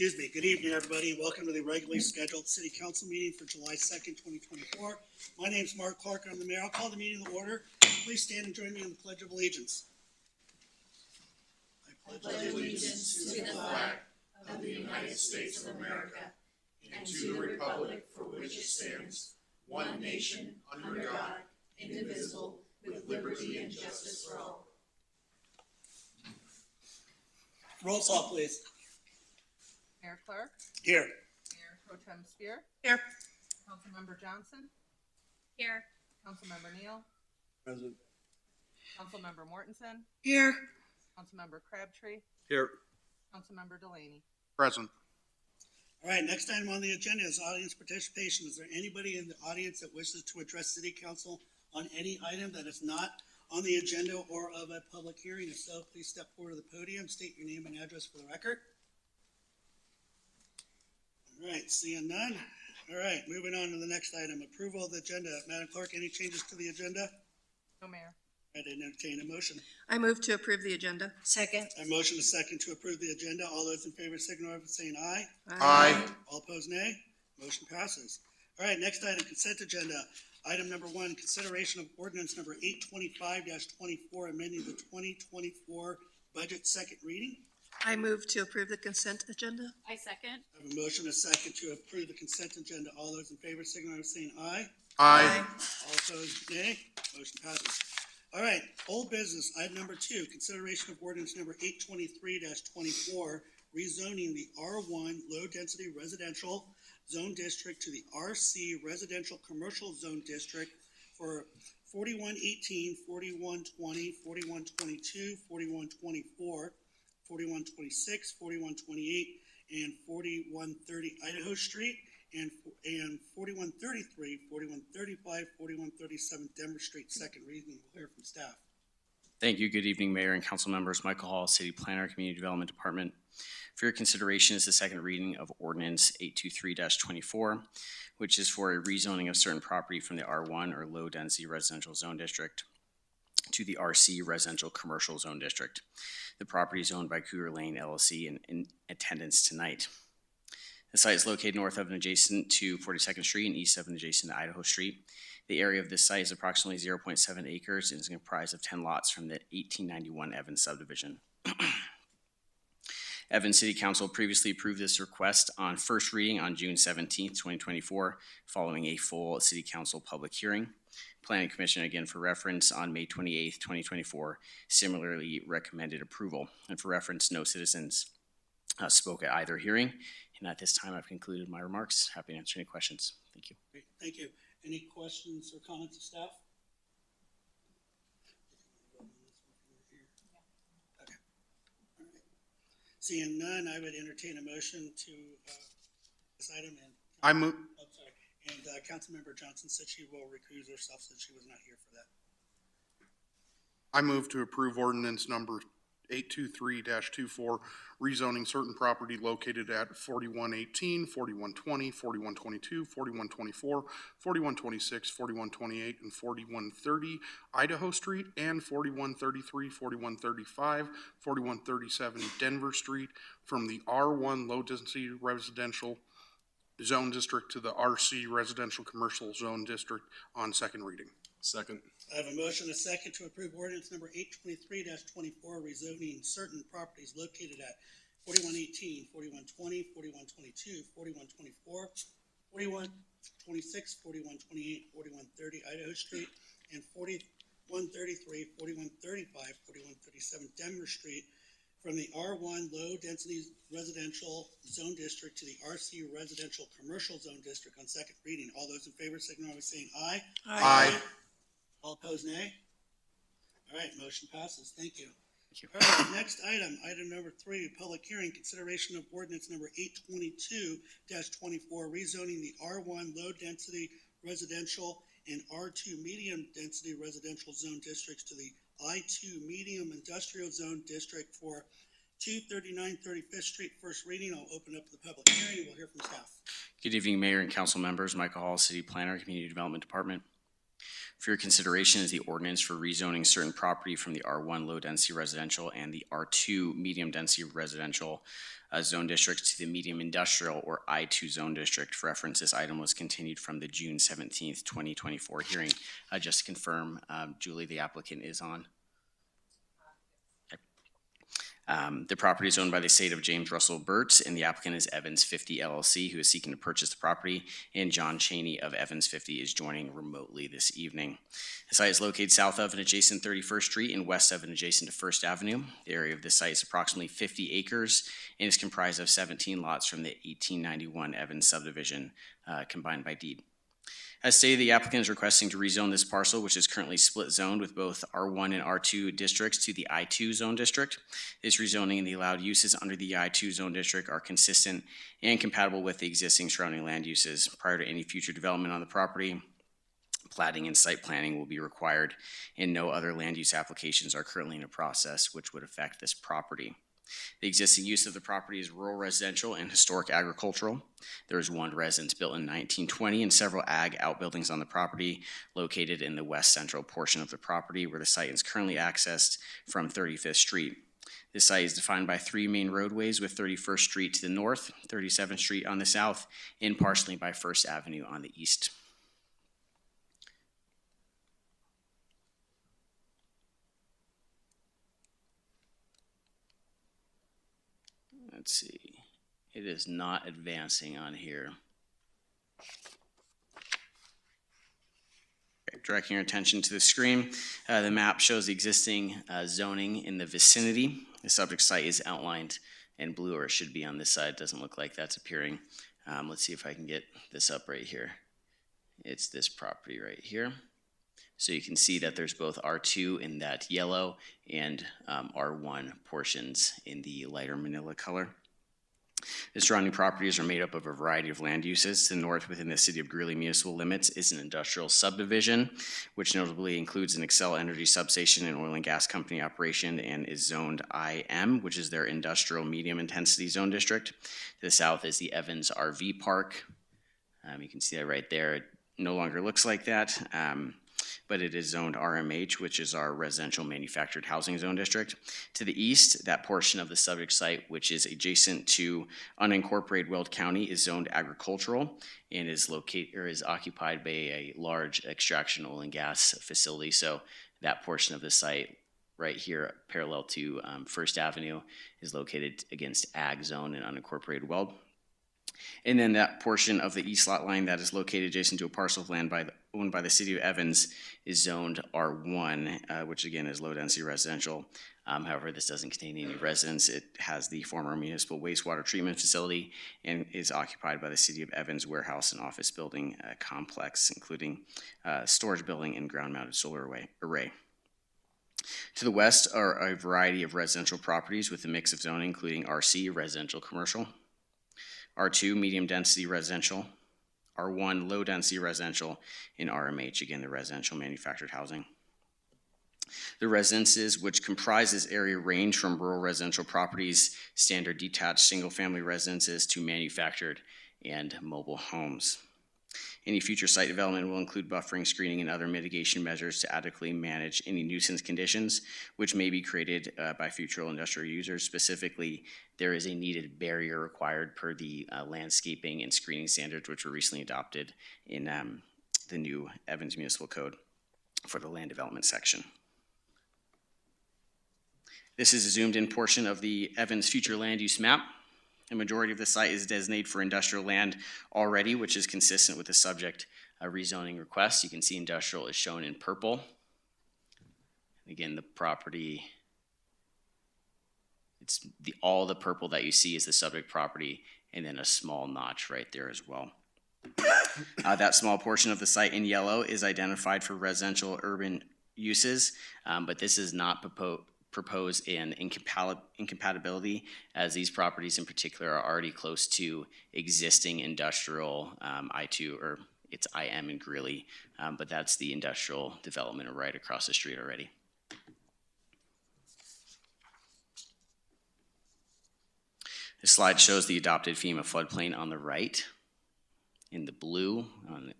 Excuse me. Good evening, everybody. Welcome to the regularly scheduled City Council meeting for July 2nd, 2024. My name is Mark Clark. I'm the mayor. I'll call the meeting to order. Please stand and join me in the Pledge of Allegiance. I pledge allegiance to the flag of the United States of America and to the republic for which it stands, one nation, under God, indivisible, with liberty and justice for all. Roll call, please. Mayor Clark, Here. Mayor Pro Tem Spear, Here. Councilmember Johnson, Here. Councilmember Neal, Present. Councilmember Mortensen, Here. Councilmember Crabtree, Here. Councilmember Delaney. Present. All right, next item on the agenda is audience participation. Is there anybody in the audience that wishes to address City Council on any item that is not on the agenda or of a public hearing? If so, please step forward to the podium, state your name and address for the record. All right, seeing none. All right, moving on to the next item, approval of the agenda. Madam Clerk, any changes to the agenda? No, Mayor. I'd entertain a motion. I move to approve the agenda. Second. A motion is second to approve the agenda. All those in favor signify by saying aye. Aye. All opposed, nay. Motion passes. All right, next item, consent agenda. Item number 1, consideration of ordinance number 825-24, amending the 2024 budget, second reading. I move to approve the consent agenda. I second. I have a motion, a second to approve the consent agenda. All those in favor signify by saying aye. Aye. All opposed, nay. Motion passes. All right, old business, item number 2, consideration of ordinance number 823-24, rezoning the R1 low-density residential zone district to the RC residential commercial zone district for 4118, 4120, 4122, 4124, 4126, 4128, and 4130 Idaho Street, and 4133, 4135, 4137 Denver Street, second reading. We'll hear from staff. Thank you. Good evening, Mayor and Council members. Michael Hall, City Planner, Community Development Department. For your consideration is the second reading of Ordinance 823-24, which is for a rezoning of certain property from the R1 or Low Density Residential Zone District to the RC Residential Commercial Zone District. The property is owned by Cougar Lane LLC and in attendance tonight. The site is located north of and adjacent to 42nd Street and east of and adjacent to Idaho Street. The area of this site is approximately 0.7 acres and is comprised of 10 lots from the 1891 Evans subdivision. Evans City Council previously approved this request on first reading on June 17, 2024, following a full City Council public hearing. Planning Commission, again for reference, on May 28, 2024, similarly recommended approval. And for reference, no citizens spoke at either hearing. And at this time, I've concluded my remarks. Happy to answer any questions. Thank you. Great, thank you. Any questions or comments of staff? Okay. All right. Seeing none, I would entertain a motion to this item. And I move. I'm sorry. And Councilmember Johnson said she will recuse herself since she was not here for that. I move to approve ordinance number 823-24, rezoning certain property located at 4118, 4120, 4122, 4124, 4126, 4128, and 4130 Idaho Street, and 4133, 4135, 4137 Denver Street from the R1 Low Density Residential Zone District to the RC Residential Commercial Zone District on second reading. Second. I have a motion, a second, to approve ordinance number 823-24, rezoning certain properties located at 4118, 4120, 4122, 4124, 4126, 4128, 4130 Idaho Street, and 4133, 4135, 4137 Denver Street from the R1 Low Density Residential Zone District to the RC Residential Commercial Zone District on second reading. All those in favor signify by saying aye. Aye. All opposed, nay. All right, motion passes. Thank you. Thank you. All right, next item, item number 3, public hearing, consideration of ordinance number 822-24, rezoning the R1 Low Density Residential and R2 Medium Density Residential Zone Districts to the I2 Medium Industrial Zone District for 239 35th Street, first reading. I'll open up the public hearing and we'll hear from staff. Good evening, Mayor and Council members. Michael Hall, City Planner, Community Development Department. For your consideration is the ordinance for rezoning certain property from the R1 low-density residential and the R2 medium-density residential zone districts to the medium industrial or I2 zone district. For reference, this item was continued from the June 17th, 2024 hearing. Just to confirm, Julie, the applicant is on. The property is owned by the estate of James Russell Burt, and the applicant is Evans 50 LLC, who is seeking to purchase the property, and John Cheney of Evans 50 is joining remotely this evening. The site is located south of and adjacent 31st Street and west of and adjacent to First Avenue. The area of this site is approximately 50 acres and is comprised of 17 lots from the 1891 Evans subdivision, combined by deed. As stated, the applicant is requesting to rezone this parcel, which is currently split zoned with both R1 and R2 districts, to the I2 zone district. This rezoning and the allowed uses under the I2 zone district are consistent and compatible with the existing surrounding land uses. Prior to any future development on the property, platting and site planning will be required, and no other land use applications are currently in a process which would affect this property. The existing use of the property is rural residential and historic agricultural. There is one residence built in 1920 and several ag outbuildings on the property located in the west central portion of the property where the site is currently accessed from 35th Street. This site is defined by 3 main roadways with 31st Street to the north, 37th Street on the south, and partially by First Avenue on the east. Let's see, it is not advancing on here. Okay, directing your attention to the screen, the map shows the existing zoning in the vicinity. The subject site is outlined in blue, or it should be on this side. It doesn't look like that's appearing. Let's see if I can get this up right here. It's this property right here. So you can see that there's both R2 in that yellow and R1 portions in the lighter manila color. The surrounding properties are made up of a variety of land uses. To the north, within the city of Greeley municipal limits, is an industrial subdivision, which notably includes an Xcel Energy substation and oil and gas company operation, and is zoned IM, which is their industrial medium intensity zone district. To the south is the Evans RV Park. You can see that right there. It no longer looks like that. But it is zoned RMH, which is our residential manufactured housing zone district. To the east, that portion of the subject site, which is adjacent to unincorporated Weld County, is zoned agricultural and is located or is occupied by a large extraction oil and gas facility. So that portion of the site right here, parallel to First Avenue, is located against ag zone and unincorporated Weld. And then that portion of the east lot line that is located adjacent to a parcel of land owned by the city of Evans is zoned R1, which again is low density residential. However, this doesn't contain any residents. It has the former municipal wastewater treatment facility and is occupied by the city of Evans warehouse and office building complex, including storage building and ground mounted solar array. To the west are a variety of residential properties with a mix of zoning, including RC, residential commercial, R2, medium density residential, R1, low density residential, and RMH, again, the residential manufactured housing. The residences which comprise this area range from rural residential properties, standard detached single-family residences, to manufactured and mobile homes. Any future site development will include buffering, screening, and other mitigation measures to adequately manage any nuisance conditions which may be created by future industrial users. Specifically, there is a needed barrier required per the landscaping and screening standards which were recently adopted in the new Evans Municipal Code for the land development section. This is a zoomed-in portion of the Evans future land use map. The majority of the site is designated for industrial land already, which is consistent with the subject rezoning request. You can see industrial is shown in purple. Again, the property, it's all the purple that you see is the subject property, and then a small notch right there as well. That small portion of the site in yellow is identified for residential urban uses, but this is not propose an incompatibility, as these properties in particular are already close to existing industrial I2, or it's IM in Greeley, but that's the industrial development right across the street already. This slide shows the adopted FEMA floodplain on the right. in the blue,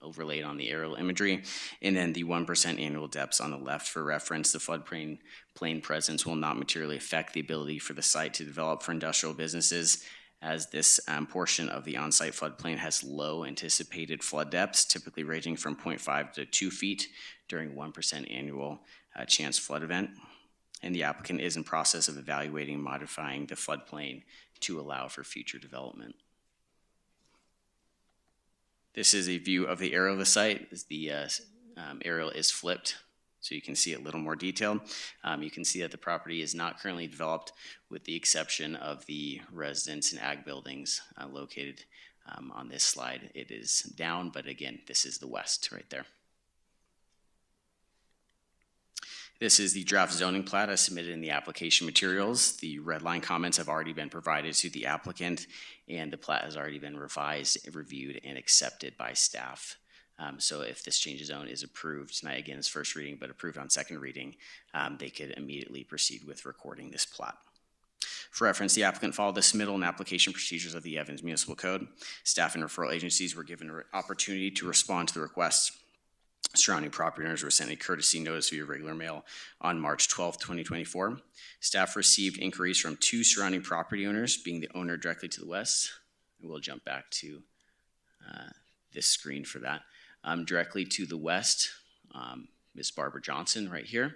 overlaid on the aerial imagery, and then the 1% annual depths on the left for reference. The floodplain presence will not materially affect the ability for the site to develop for industrial businesses, as this portion of the on-site floodplain has low anticipated flood depths, typically ranging from 0.5 to 2 feet during 1% annual chance flood event. And the applicant is in process of evaluating and modifying the floodplain to allow for future development. This is a view of the aerial of the site. The aerial is flipped, so you can see a little more detailed. You can see that the property is not currently developed, with the exception of the residence and ag buildings located on this slide. It is down, but again, this is the west right there. This is the draft zoning plat as submitted in the application materials. The red line comments have already been provided to the applicant, and the plat has already been revised, reviewed, and accepted by staff. So if this change of zone is approved tonight, again, it's first reading, but approved on second reading, they could immediately proceed with recording this plat. For reference, the applicant followed the submittal and application procedures of the Evans Municipal Code. Staff and referral agencies were given an opportunity to respond to the requests. Surrounding property owners were sent a courtesy notice via regular mail on March 12, 2024. Staff received inquiries from 2 surrounding property owners, being the owner directly to the west. We'll jump back to this screen for that. Directly to the west, Miss Barbara Johnson right here.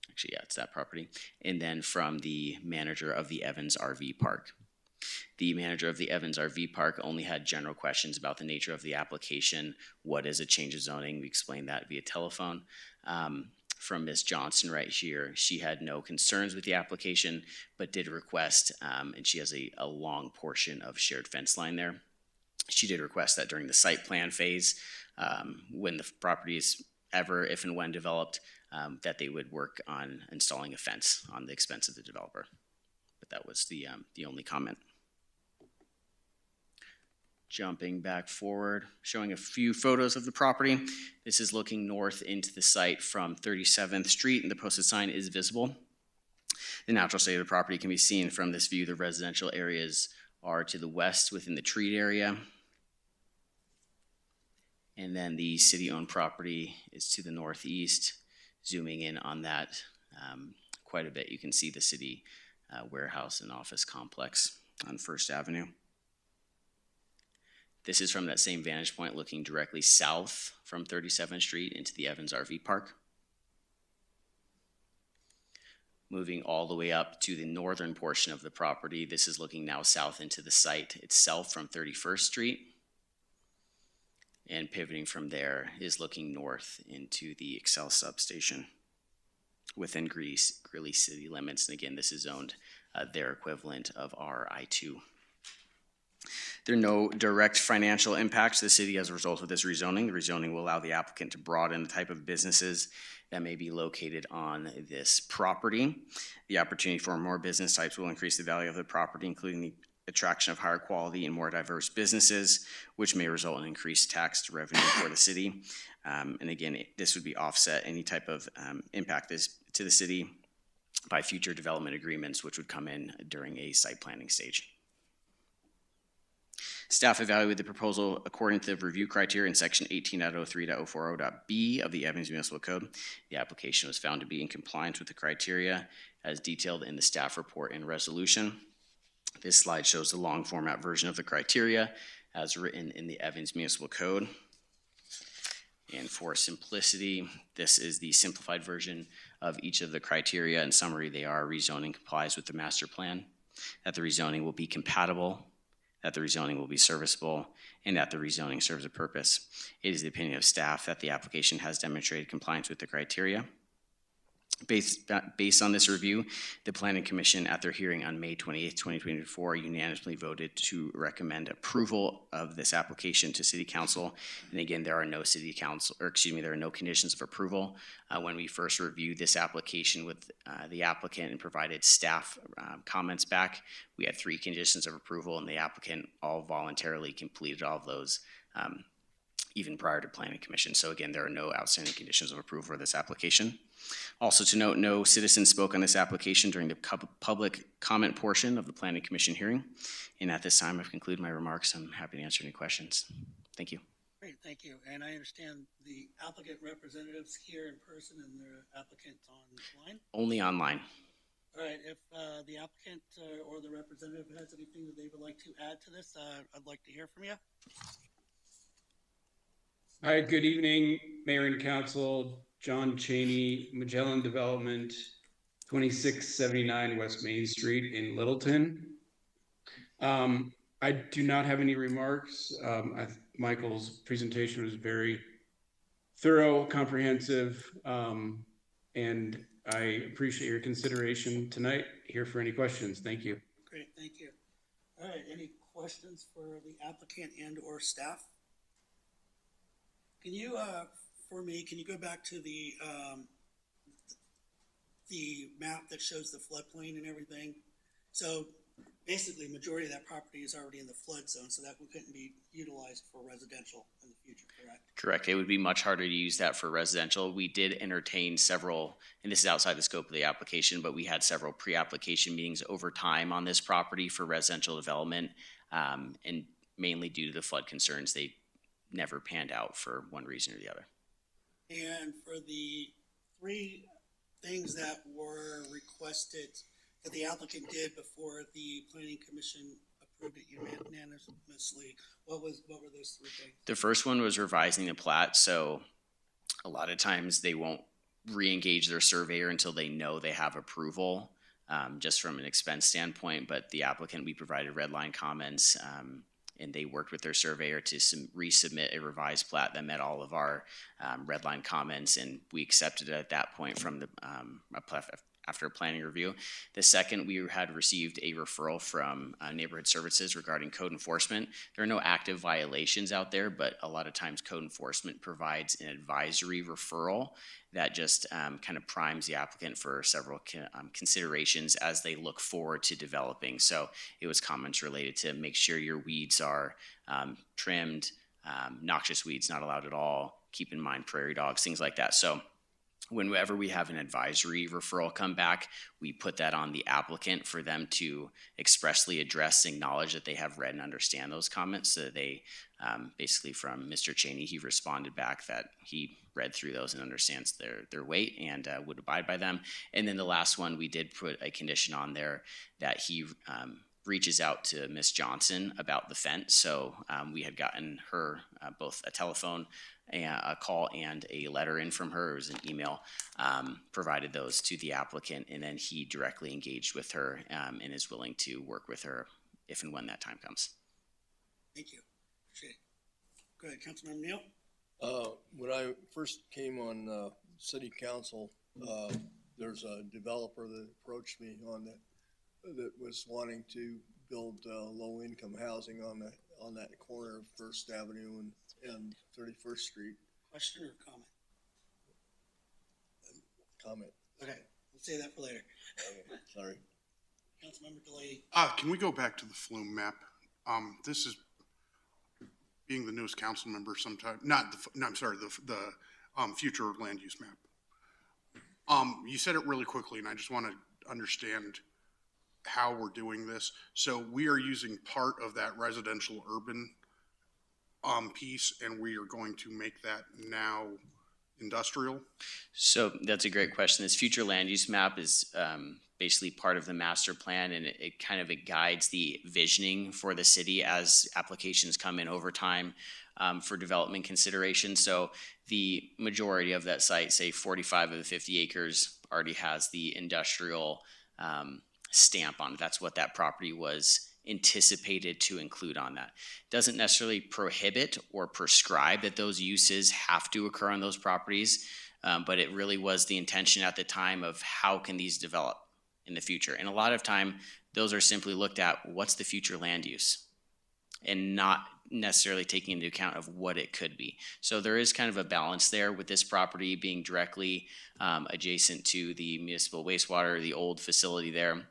Actually, yeah, it's that property. And then from the manager of the Evans RV Park. The manager of the Evans RV Park only had general questions about the nature of the application. What is a change of zoning? We explained that via telephone. From Ms. Johnson right here, she had no concerns with the application, but did request, and she has a long portion of shared fence line there. She did request that during the site plan phase, when the property is ever, if and when developed, that they would work on installing a fence on the expense of the developer. But that was the only comment. Jumping back forward, showing a few photos of the property. This is looking north into the site from 37th Street, and the posted sign is visible. The natural state of the property can be seen from this view. The residential areas are to the west within the treat area. And then the city-owned property is to the northeast. Zooming in on that quite a bit, you can see the city warehouse and office complex on First Avenue. This is from that same vantage point looking directly south from 37th Street into the Evans RV Park. Moving all the way up to the northern portion of the property, this is looking now south into the site itself from 31st Street. And pivoting from there is looking north into the Excel substation within Greeley city limits. And again, this is zoned their equivalent of our I-2. There are no direct financial impacts to the city as a result of this rezoning. The rezoning will allow the applicant to broaden the type of businesses that may be located on this property. The opportunity for more business types will increase the value of the property, including the attraction of higher quality and more diverse businesses, which may result in increased tax revenue for the city. And again, this would be offset any type of impact to the city by future development agreements, which would come in during a site planning stage. Staff evaluated the proposal according to the review criteria in section 18.03.040.b of the Evans Municipal Code. The application was found to be in compliance with the criteria as detailed in the staff report and resolution. This slide shows the long format version of the criteria as written in the Evans Municipal Code. And for simplicity, this is the simplified version of each of the criteria. In summary, they are rezoning complies with the master plan, that the rezoning will be compatible, that the rezoning will be serviceable, and that the rezoning serves a purpose. It is the opinion of staff that the application has demonstrated compliance with the criteria. Based on this review, the Planning Commission at their hearing on May 28, 2024 unanimously voted to recommend approval of this application to City Council. And again, there are no there are no conditions of approval. When we first reviewed this application with the applicant and provided staff comments back, we had 3 conditions of approval, and the applicant all voluntarily completed all of those even prior to planning commission. So again, there are no outstanding conditions of approval for this application. Also to note, no citizens spoke on this application during the public comment portion of the planning commission hearing. And at this time, I've concluded my remarks. I'm happy to answer any questions. Thank you. Great, thank you. And I understand the applicant representatives here in person and the applicant online. Only online. All right, if the applicant or the representative has anything that they would like to add to this, I'd like to hear from you. Hi, good evening, Mayor and Council. John Cheney, Magellan Development, 2679 West Main Street in Littleton. I do not have any remarks. Michael's presentation was very thorough, comprehensive, and I appreciate your consideration tonight. Here for any questions. Thank you. Great, thank you. All right, any questions for the applicant and or staff? Can you, for me, can you go back to the map that shows the floodplain and everything? So basically, majority of that property is already in the flood zone, so that couldn't be utilized for residential in the future, correct? Correct. It would be much harder to use that for residential. We did entertain several, and this is outside the scope of the application, but we had several pre-application meetings over time on this property for residential development. And mainly due to the flood concerns, they never panned out for one reason or the other. And for the three things that were requested that the applicant did before the planning commission approved it unanimously, what were those three things? The first one was revising the plat. So a lot of times they won't re-engage their surveyor until they know they have approval, just from an expense standpoint. But the applicant, we provided red line comments, and they worked with their surveyor to resubmit a revised plat that met all of our red line comments, and we accepted it at that point from the after a planning review. The second, we had received a referral from Neighborhood Services regarding code enforcement. There are no active violations out there, but a lot of times code enforcement provides an advisory referral that just kind of primes the applicant for several considerations as they look forward to developing. So it was comments related to make sure your weeds are trimmed, noxious weeds not allowed at all, keep in mind prairie dogs, things like that. So whenever we have an advisory referral come back, we put that on the applicant for them to expressly address, acknowledge that they have read and understand those comments. So they basically, from Mr. Cheney, he responded back that he read through those and understands their weight and would abide by them. And then the last one, we did put a condition on there that he reaches out to Ms. Johnson about the fence. So we had gotten her both a telephone, a call, and a letter in from her. It was an email, provided those to the applicant, and then he directly engaged with her and is willing to work with her if and when that time comes. Thank you. Appreciate it. Go ahead, Councilmember Neal. When I first came on city council, there's a developer that approached me on that was wanting to build low-income housing on that corner of First Avenue and 31st Street. Question or comment? Comment. Okay, we'll say that for later. Okay, sorry. Councilmember Delaney. Can we go back to the flume map? This is being the newest council member sometime, the future land use map. You said it really quickly, and I just want to understand how we're doing this. So we are using part of that residential urban piece, and we are going to make that now industrial? So that's a great question. This future land use map is basically part of the master plan, and it kind of guides the visioning for the city as applications come in over time for development consideration. So the majority of that site, say 45 of the 50 acres, already has the industrial stamp on it. That's what that property was anticipated to include on that. Doesn't necessarily prohibit or prescribe that those uses have to occur on those properties, but it really was the intention at the time of how can these develop in the future. And a lot of time, those are simply looked at, what's the future land use, and not necessarily taking into account of what it could be. So there is kind of a balance there with this property being directly adjacent to the municipal wastewater, the old facility there,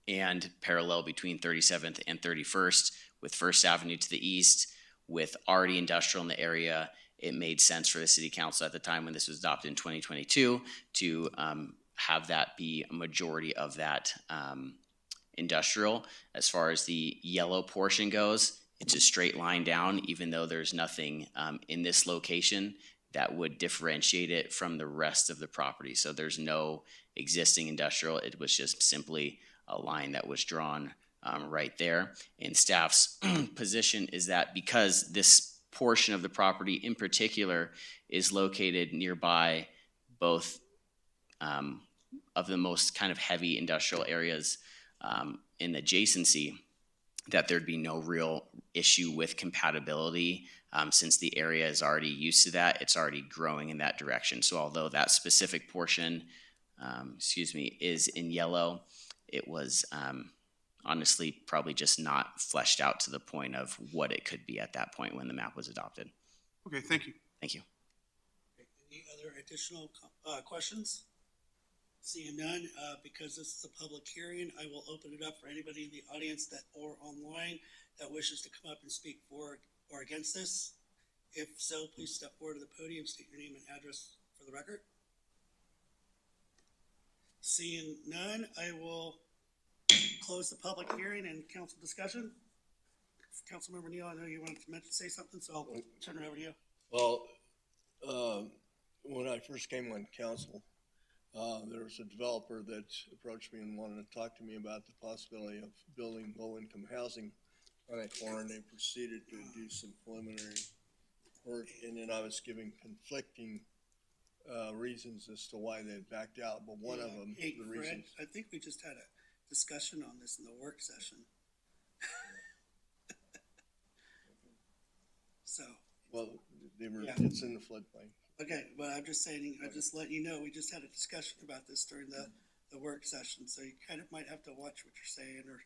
and parallel between 37th and 31st with First Avenue to the east, with already industrial in the area, it made sense for the city council at the time when this was adopted in 2022 to have that be a majority of that industrial. As far as the yellow portion goes, it's a straight line down, even though there's nothing in this location that would differentiate it from the rest of the property. So there's no existing industrial. It was just simply a line that was drawn right there. And staff's position is that because this portion of the property in particular is located nearby both of the most kind of heavy industrial areas in adjacency, that there'd be no real issue with compatibility since the area is already used to that. It's already growing in that direction. So although that specific portion, is in yellow, it was honestly probably just not fleshed out to the point of what it could be at that point when the map was adopted. Okay, thank you. Thank you. Any other additional questions? Seeing none, because this is a public hearing, I will open it up for anybody in the audience that or online that wishes to come up and speak for or against this. If so, please step forward to the podium, state your name and address for the record. Seeing none, I will close the public hearing and council discussion. Councilmember Neal, I know you wanted to say something, so I'll turn it over to you. Well, when I first came on council, there was a developer that approached me and wanted to talk to me about the possibility of building low-income housing on that corner, and they proceeded to do some preliminary work, and then I was giving conflicting reasons as to why they had backed out, but one of them, Hey, the Fred, reasons. I think we just had a discussion on this in the work session. So, Well, they were, Yeah. it's in the floodplain. okay, but I'm just saying, I'm just letting you know, we just had a discussion about this during the work session, so you kind of might have to watch what you're saying, or,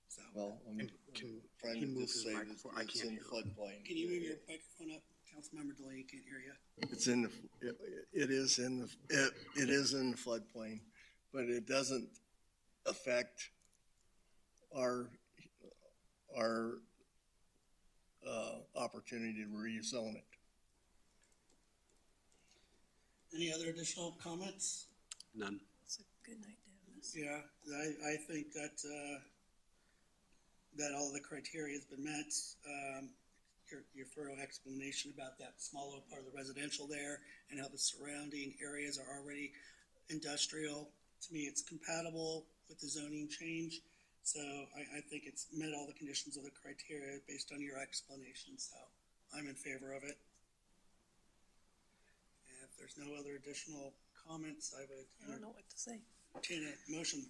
so. Well, I'm And can trying he to move just his say that microphone? I it's can't in the hear. floodplain. Can you move your microphone up? Councilmember Delaney can't hear you. It's in the, it is in the, it is in the floodplain, but it doesn't affect our opportunity to rezone it. Any other additional comments? None. It's a good night to have this. Yeah, I think that, that all the criteria has been met. Your thorough explanation about that small little part of the residential there and how the surrounding areas are already industrial. To me, it's compatible with the zoning change. So I think it's met all the conditions of the criteria based on your explanation. So I'm in favor of it. And if there's no other additional comments, I would I don't know what to say. entertain a motion.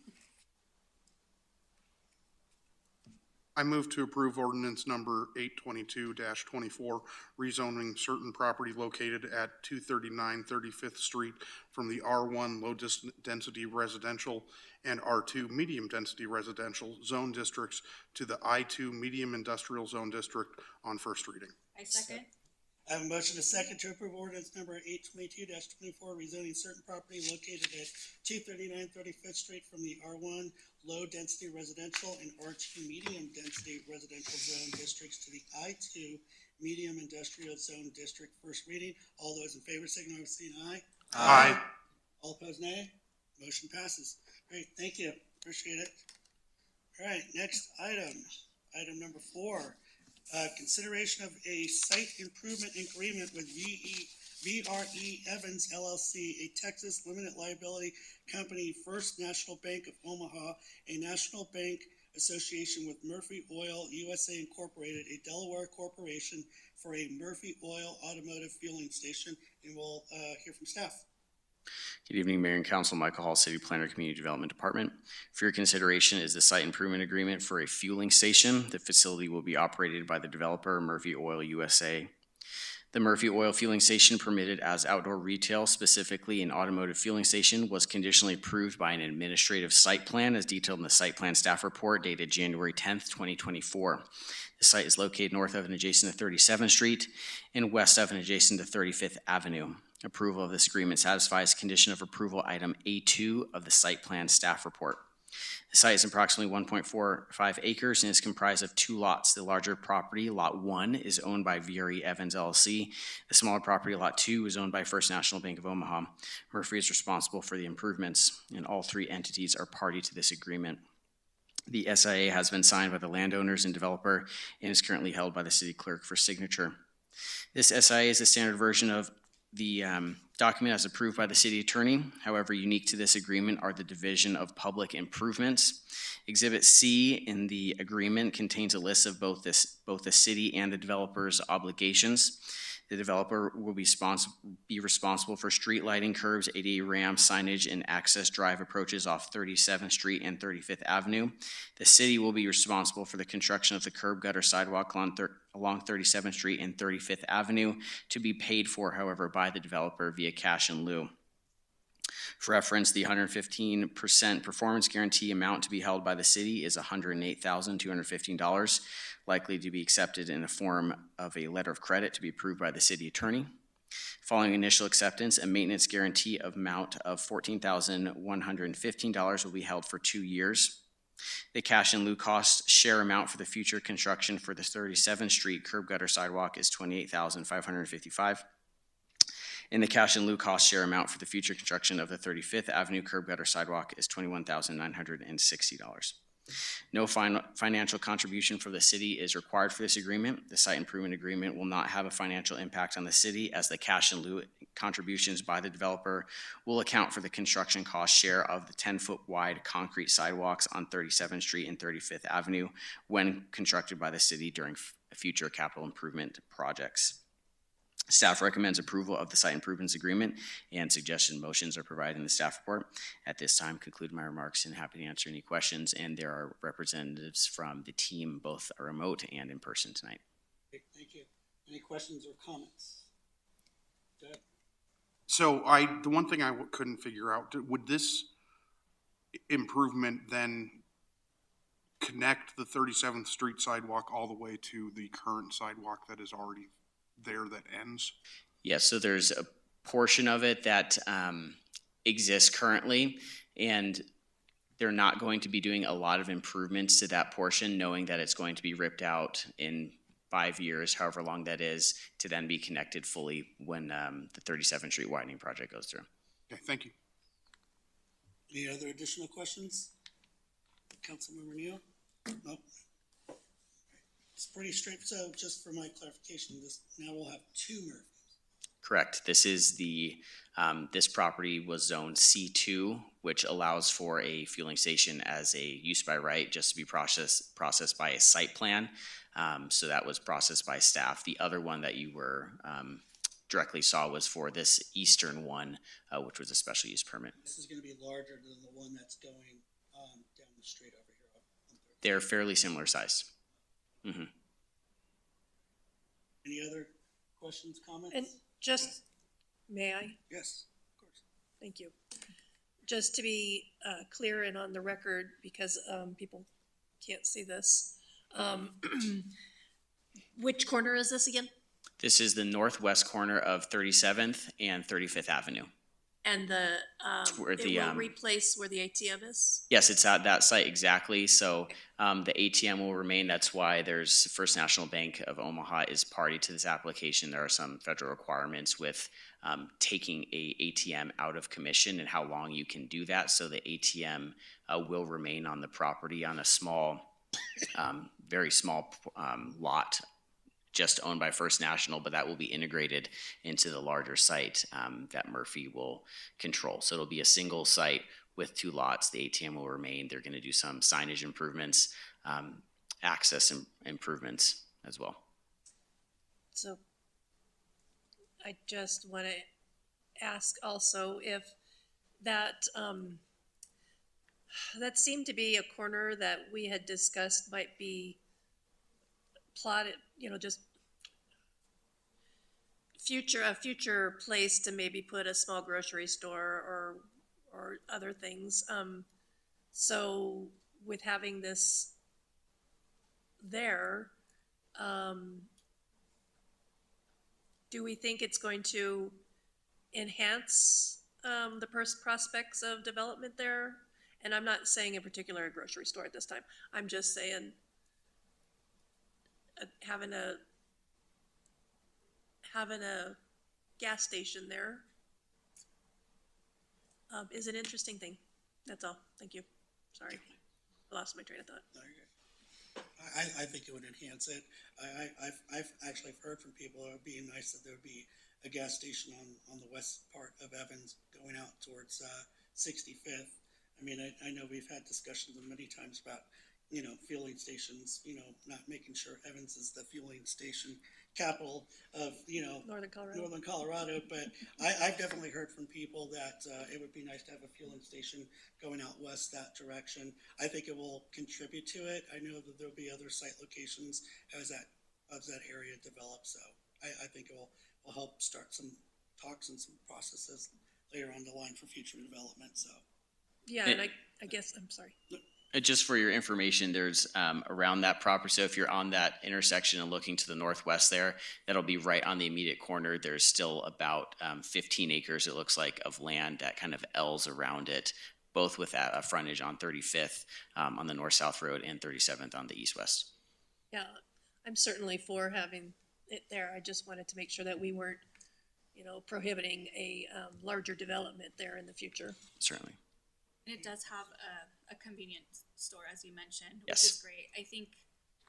I move to approve ordinance number 822-24, rezoning certain property located at 239 35th Street from the R1 low-density residential and R2 medium-density residential zone districts to the I2 medium industrial zone district on first reading. I second. I have a motion to second to approve ordinance number 822-24, rezoning certain property located at 239 35th Street from the R1 low-density residential and R2 medium-density residential zone districts to the I2 medium industrial zone district. First reading. All those in favor signify by saying aye. Aye. All opposed, nay. Motion passes. Great, thank you. Appreciate it. All right, next item. Item number 4. Consideration of a site improvement agreement with VRE Evans LLC, a Texas limited liability company, First National Bank of Omaha, a National Bank Association with Murphy Oil USA Incorporated, a Delaware corporation, for a Murphy Oil automotive fueling station, and we'll hear from staff. Good evening, Mayor and Council. Michael Hall, City Planner, Community Development Department. For your consideration is the site improvement agreement for a fueling station. The facility will be operated by the developer, Murphy Oil USA. The Murphy Oil fueling station, permitted as outdoor retail, specifically an automotive fueling station, was conditionally approved by an administrative site plan as detailed in the site plan staff report dated January 10th, 2024. The site is located north of and adjacent to 37th Street and west of and adjacent to 35th Avenue. Approval of this agreement satisfies condition of approval item A2 of the site plan staff report. The site is approximately 1.45 acres and is comprised of two lots. The larger property, Lot 1, is owned by VRE Evans LLC. The smaller property, Lot 2, is owned by First National Bank of Omaha. Murphy is responsible for the improvements, and all three entities are party to this agreement. The SIA has been signed by the landowners and developer and is currently held by the city clerk for signature. This SIA is a standard version of the document as approved by the city attorney. However, unique to this agreement are the division of public improvements. Exhibit C in the agreement contains a list of both the city and the developer's obligations. The developer will be responsible for street lighting, curbs, ADA ramps, signage, and access drive approaches off 37th Street and 35th Avenue. The city will be responsible for the construction of the curb gutter sidewalk along 37th Street and 35th Avenue, to be paid for, however, by the developer via cash in lieu. For reference, the 115% performance guarantee amount to be held by the city is $108,215, likely to be accepted in the form of a letter of credit to be approved by the city attorney. Following initial acceptance, a maintenance guarantee amount of $14,115 will be held for 2 years. The cash in lieu cost share amount for the future construction for the 37th Street curb gutter sidewalk is $28,555. And the cash in lieu cost share amount for the future construction of the 35th Avenue curb gutter sidewalk is $21,960. No financial contribution for the city is required for this agreement. The site improvement agreement will not have a financial impact on the city, as the cash in lieu contributions by the developer will account for the construction cost share of the 10-foot wide concrete sidewalks on 37th Street and 35th Avenue when constructed by the city during future capital improvement projects. Staff recommends approval of the site improvements agreement, and suggestion motions are provided in the staff report. At this time, conclude my remarks and happy to answer any questions. And there are representatives from the team, both remote and in person tonight. Okay, thank you. Any questions or comments? Doug? So the one thing I couldn't figure out, would this improvement then connect the 37th Street sidewalk all the way to the current sidewalk that is already there that ends? Yes, so there's a portion of it that exists currently, and they're not going to be doing a lot of improvements to that portion, knowing that it's going to be ripped out in 5 years, however long that is, to then be connected fully when the 37th Street widening project goes through. Okay, thank you. Any other additional questions? Councilmember Neal? No? It's pretty straight. So just for my clarification, now we'll have two Murphys. Correct. This is this property was zoned C2, which allows for a fueling station as a use by right, just to be processed by a site plan. So that was processed by staff. The other one that you were directly saw was for this eastern one, which was a special use permit. This is going to be larger than the one that's going down the street over here. They're fairly similar sized. Mm-hmm. Any other questions, comments? And just, may I? Yes, of course. Thank you. Just to be clear and on the record, because people can't see this. Which corner is this again? This is the northwest corner of 37th and 35th Avenue. And it where the, will replace where the ATM is? Yes, it's at that site exactly. So the ATM will remain. That's why there's First National Bank of Omaha is party to this application. There are some federal requirements with taking a ATM out of commission and how long you can do that. So the ATM will remain on the property on a small, very small lot, just owned by First National, but that will be integrated into the larger site that Murphy will control. So it'll be a single site with two lots. The ATM will remain. They're going to do some signage improvements, access improvements as well. So I just want to ask also if that that seemed to be a corner that we had discussed might be plotted, just a future place to maybe put a small grocery store or other things. So with having this there, do we think it's going to enhance the prospects of development there? And I'm not saying in particular a grocery store at this time. I'm just saying having a gas station there is an interesting thing. That's all. Thank you. Sorry, I lost my train of thought. No, you're good. I think it would enhance it. I've actually heard from people, it would be nice that there would be a gas station on the west part of Evans going out towards 65th. I mean, I know we've had discussions many times about, fueling stations, not making sure Evans is the fueling station capital of, Northern Colorado. Northern Colorado, but I've definitely heard from people that it would be nice to have a fueling station going out west that direction. I think it will contribute to it. I know that there'll be other site locations as that area develops, so I think it will help start some talks and some processes later on the line for future development, so. Yeah, and I guess, I'm sorry. Just for your information, there's around that property, so if you're on that intersection and looking to the northwest there, that'll be right on the immediate corner. There's still about 15 acres, it looks like, of land that kind of L's around it, both with a frontage on 35th on the north-south road and 37th on the east-west. Yeah, I'm certainly for having it there. I just wanted to make sure that we weren't, prohibiting a larger development there in the future. Certainly. And it does have a convenience store, as you mentioned, which Yes. is great. I think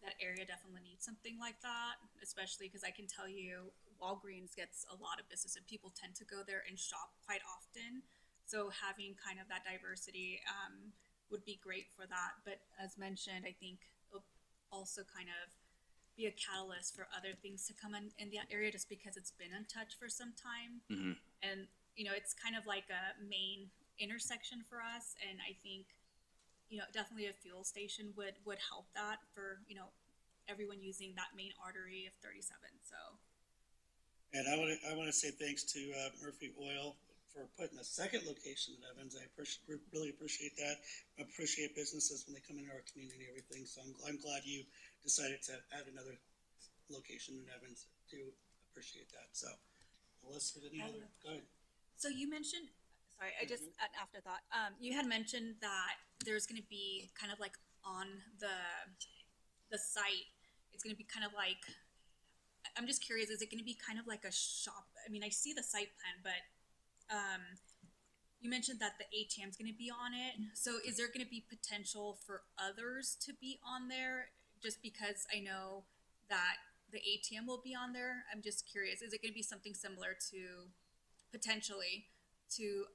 that area definitely needs something like that, especially because I can tell you Walgreens gets a lot of business and people tend to go there and shop quite often. So having kind of that diversity would be great for that. But as mentioned, I think it'll also kind of be a catalyst for other things to come in that area just because it's been untouched for some time. Mm-hmm. And, it's kind of like a main intersection for us, and I think definitely a fuel station would help that for everyone using that main artery of 37. So, And I want to say thanks to Murphy Oil for putting a second location in Evans. I really appreciate that. I appreciate businesses when they come into our community and everything. So I'm glad you decided to add another location in Evans. Do appreciate that. So, Melissa, any other? Go ahead. so you mentioned. Sorry, I just an afterthought. You had mentioned that there's going to be kind of like on the site. It's going to be kind of like. I'm just curious. Is it going to be kind of like a shop? I mean, I see the site plan, but you mentioned that the ATM is going to be on it. So, is there going to be potential for others to be on there? Just because I know that the ATM will be on there. I'm just curious. Is it going to be something similar to potentially? To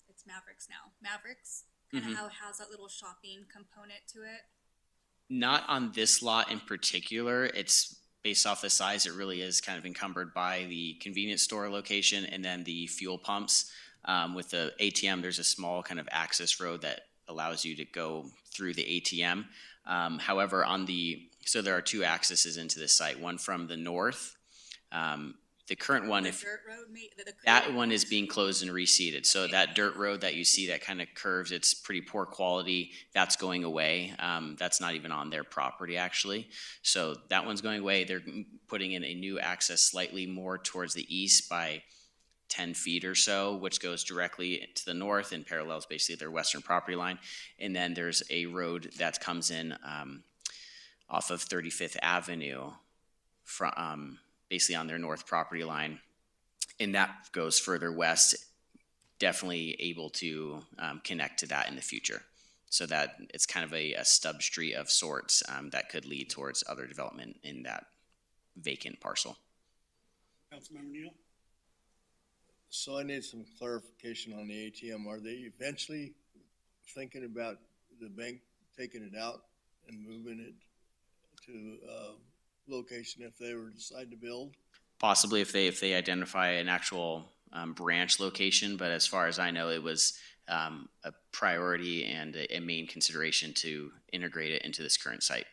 it's Mavericks now. Mavericks kind of how it has that little shopping component to it. Not on this lot in particular. It's based off the size. It really is kind of encumbered by the convenience store location and then the fuel pumps. With the ATM, there's a small kind of access road that allows you to go through the ATM. However, so there are two accesses into the site. One from the north. The current one, The if dirt road, that one is being closed and reseeded, so that dirt road that you see that kind of curves, it's pretty poor quality. That's going away. That's not even on their property actually. So that one's going away. They're putting in a new access slightly more towards the east by 10 feet or so, which goes directly to the north and parallels basically their western property line. And then there's a road that comes in off of 35th Avenue from basically on their north property line, and that goes further west, definitely able to connect to that in the future. So that it's kind of a stub street of sorts that could lead towards other development in that vacant parcel. Councilmember Neal? So I need some clarification on the ATM. Are they eventually thinking about the bank taking it out and moving it to location if they were to decide to build? Possibly if they identify an actual branch location, but as far as I know, it was a priority and a main consideration to integrate it into this current site.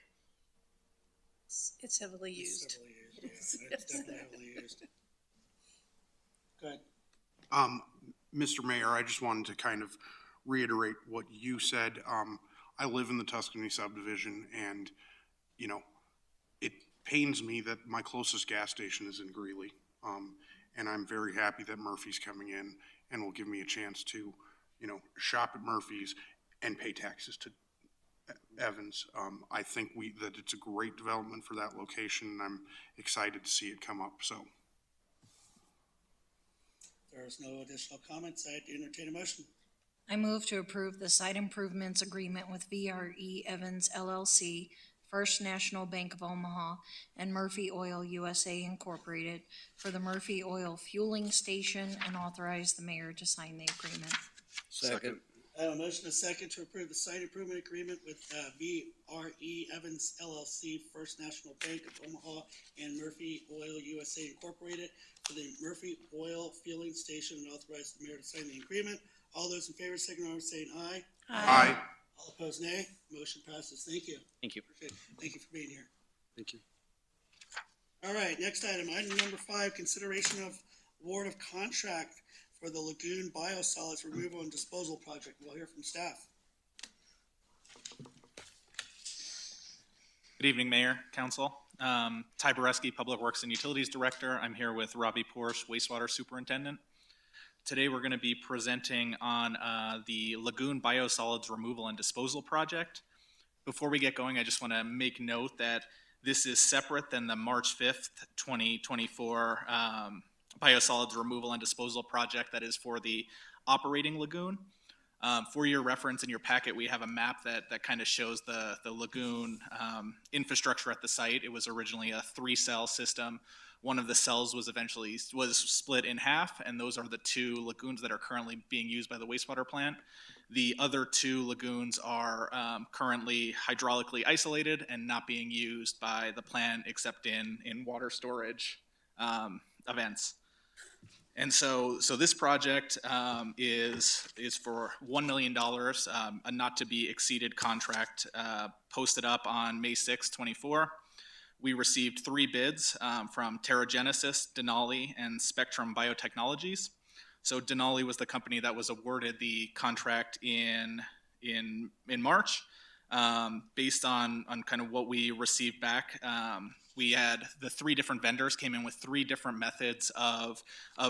It's heavily used. It's heavily used, yeah. It's definitely heavily used. Go ahead. Mr. Mayor, I just wanted to kind of reiterate what you said. I live in the Tuscany subdivision, and, it pains me that my closest gas station is in Greeley. And I'm very happy that Murphy's coming in and will give me a chance to shop at Murphy's and pay taxes to Evans. I think that it's a great development for that location, and I'm excited to see it come up, so. There's no additional comments. I'd entertain a motion. I move to approve the site improvements agreement with VRE Evans LLC, First National Bank of Omaha, and Murphy Oil USA Incorporated for the Murphy Oil Fueling Station, and authorize the mayor to sign the agreement. Second. I have a motion, a second, to approve the site improvement agreement with VRE Evans LLC, First National Bank of Omaha, and Murphy Oil USA Incorporated for the Murphy Oil Fueling Station, and authorize the mayor to sign the agreement. All those in favor, signify by saying aye. Aye. All opposed, nay. Motion passes. Thank you. Thank you. Appreciate it. Thank you for being here. Thank you. All right, next item number 5, consideration of award of contract for the Lagoon Biosolids Removal and Disposal Project. We'll hear from staff. Good evening, Mayor, Council. Ty Boreski, Public Works and Utilities Director. I'm here with Robbie Porsche, Wastewater Superintendent. Today we're going to be presenting on the Lagoon Biosolids Removal and Disposal Project. Before we get going, I just want to make note that this is separate than the March 5th, 2024 Biosolids Removal and Disposal Project that is for the operating lagoon. For your reference in your packet, we have a map that kind of shows the lagoon infrastructure at the site. It was originally a 3-cell system. One of the cells was split in half, and those are the 2 lagoons that are currently being used by the wastewater plant. The other 2 lagoons are currently hydraulically isolated and not being used by the plant except in water storage events. And so this project is for $1 million, a not to be exceeded contract posted up on May 6, 24. We received 3 bids from TerraGenesis, Denali, and Spectrum Biotechnologies. So Denali was the company that was awarded the contract in March. Based on kind of what we received back, we had the 3 different vendors came in with 3 different methods of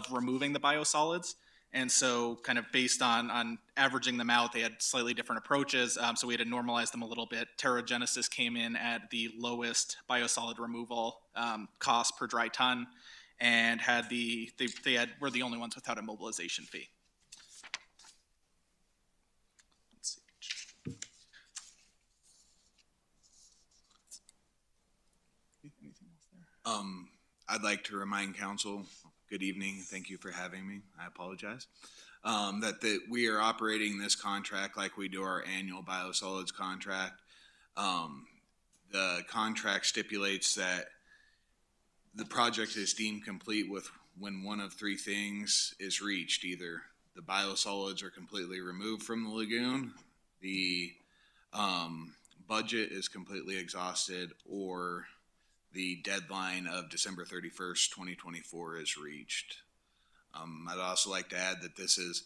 removing the biosolids. And so kind of based on averaging them out, they had slightly different approaches. So we had to normalize them a little bit. TerraGenesis came in at the lowest biosolid removal cost per dry ton, and were the only ones without a mobilization fee. Let's see. Anything else there? I'd like to remind council, good evening, thank you for having me, I apologize, that we are operating this contract like we do our annual biosolids contract. The contract stipulates that the project is deemed complete when one of 3 things is reached. Either the biosolids are completely removed from the lagoon, the budget is completely exhausted, or the deadline of December 31st, 2024 is reached. I'd also like to add that this is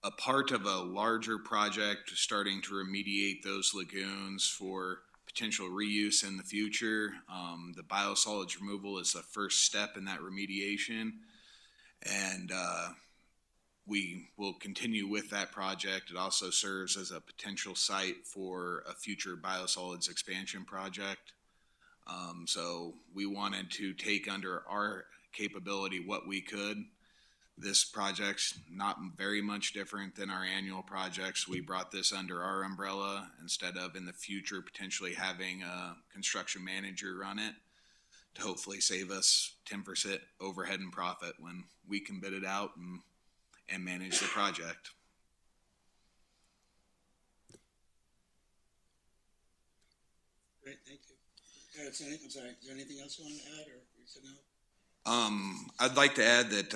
a part of a larger project starting to remediate those lagoons for potential reuse in the future. The biosolids removal is the first step in that remediation, and we will continue with that project. It also serves as a potential site for a future biosolids expansion project. So we wanted to take under our capability what we could. This project's not very much different than our annual projects. We brought this under our umbrella instead of in the future potentially having a construction manager run it to hopefully save us 10% overhead and profit when we can bid it out and manage the project. Great, thank you. I'm sorry, is there anything else you want to add, or you said no? I'd like to add that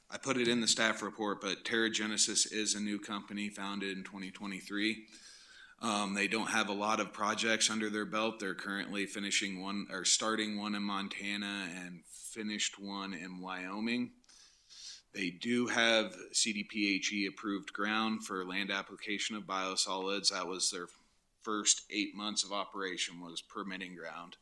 I put it in the staff report, but TerraGenesis is a new company founded in 2023. They don't have a lot of projects under their belt. They're currently starting one in Montana and finished one in Wyoming. They do have CDPHE approved ground for land application of biosolids. That was their first 8 months of operation, was permitting ground.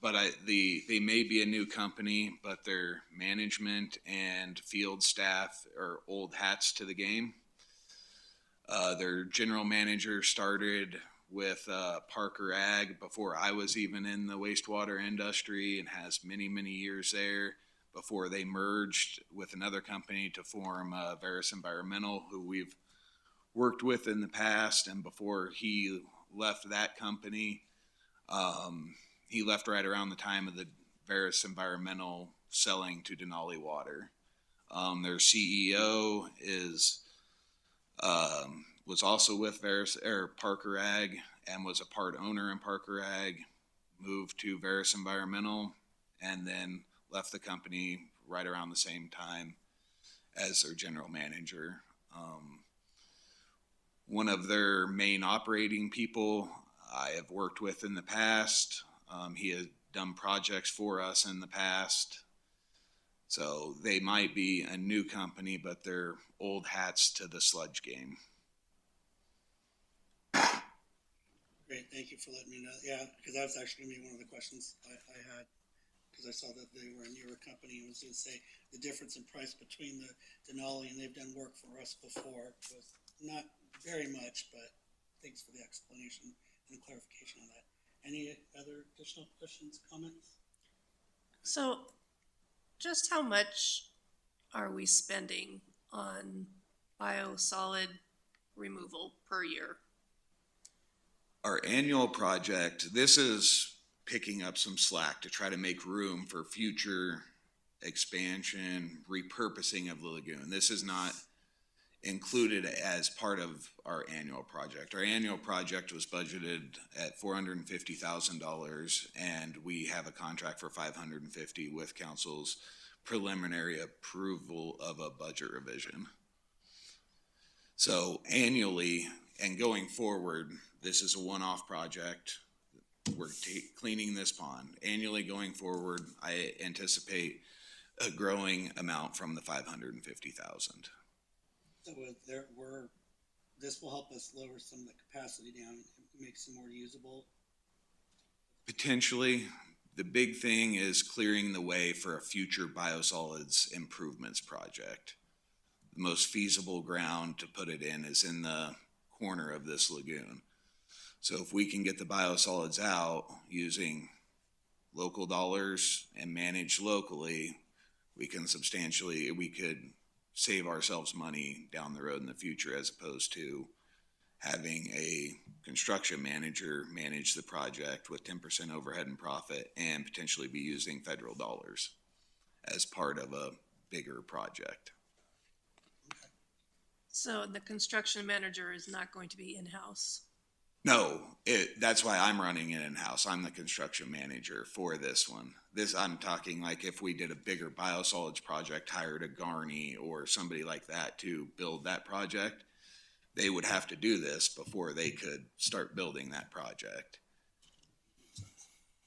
but they may be a new company, but their management and field staff are old hats to the game. Their general manager started with Parker Ag before I was even in the wastewater industry and has many, many years there before they merged with another company to form Veris Environmental, who we've worked with in the past. And before he left that company, he left right around the time of the Veris Environmental selling to Denali Water. Their CEO was also with Parker Ag and was a part owner in Parker Ag, moved to Veris Environmental, and then left the company right around the same time as their general manager. One of their main operating people I have worked with in the past. He has done projects for us in the past. So they might be a new company, but they're old hats to the sludge game. Great, thank you for letting me know. Yeah, because that was actually gonna be one of the questions I had, because I saw that they were a newer company, and was gonna say the difference in price between the Denali, and they've done work for us before, was not very much, but thanks for the explanation and the clarification on that. Any other additional questions, comments? So just how much are we spending on biosolid removal per year? Our annual project, this is picking up some slack to try to make room for future expansion, repurposing of the lagoon. This is not included as part of our annual project. Our annual project was budgeted at $450,000, and we have a contract for $550,000 with council's preliminary approval of a budget revision. So annually and going forward, this is a one-off project. We're cleaning this pond. Annually going forward, I anticipate a growing amount from the $550,000. So this will help us lower some of the capacity down and make some more usable. Potentially, the big thing is clearing the way for a future biosolids improvements project. The most feasible ground to put it in is in the corner of this lagoon. So if we can get the biosolids out using local dollars and managed locally, we could save ourselves money down the road in the future, as opposed to having a construction manager manage the project with 10% overhead and profit and potentially be using federal dollars as part of a bigger project. So the construction manager is not going to be in-house? No, that's why I'm running it in-house. I'm the construction manager for this one. I'm talking like if we did a bigger biosolids project, hired a Garney or somebody like that to build that project, they would have to do this before they could start building that project.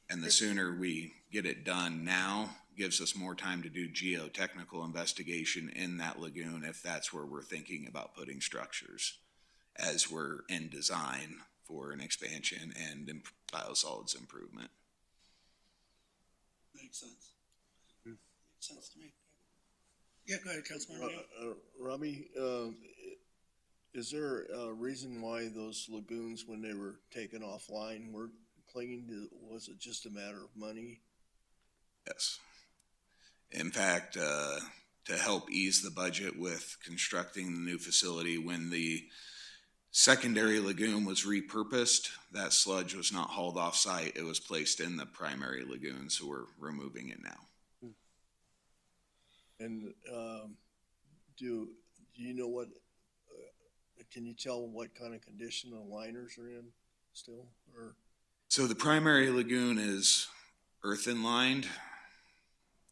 And the sooner we get it done now, gives us more time to do geotechnical investigation in that lagoon if that's where we're thinking about putting structures, as we're in design for an expansion and biosolids improvement. Makes sense. Makes sense to me. Yeah, go ahead, Councilman. Robbie, is there a reason why those lagoons, when they were taken offline, were clinging to? Was it just a matter of money? Yes. In fact, to help ease the budget with constructing the new facility, when the secondary lagoon was repurposed, that sludge was not hauled off site. It was placed in the primary lagoon, so we're removing it now. And do you know what, can you tell what kind of condition the liners are in still? Or So the primary lagoon is earthen lined,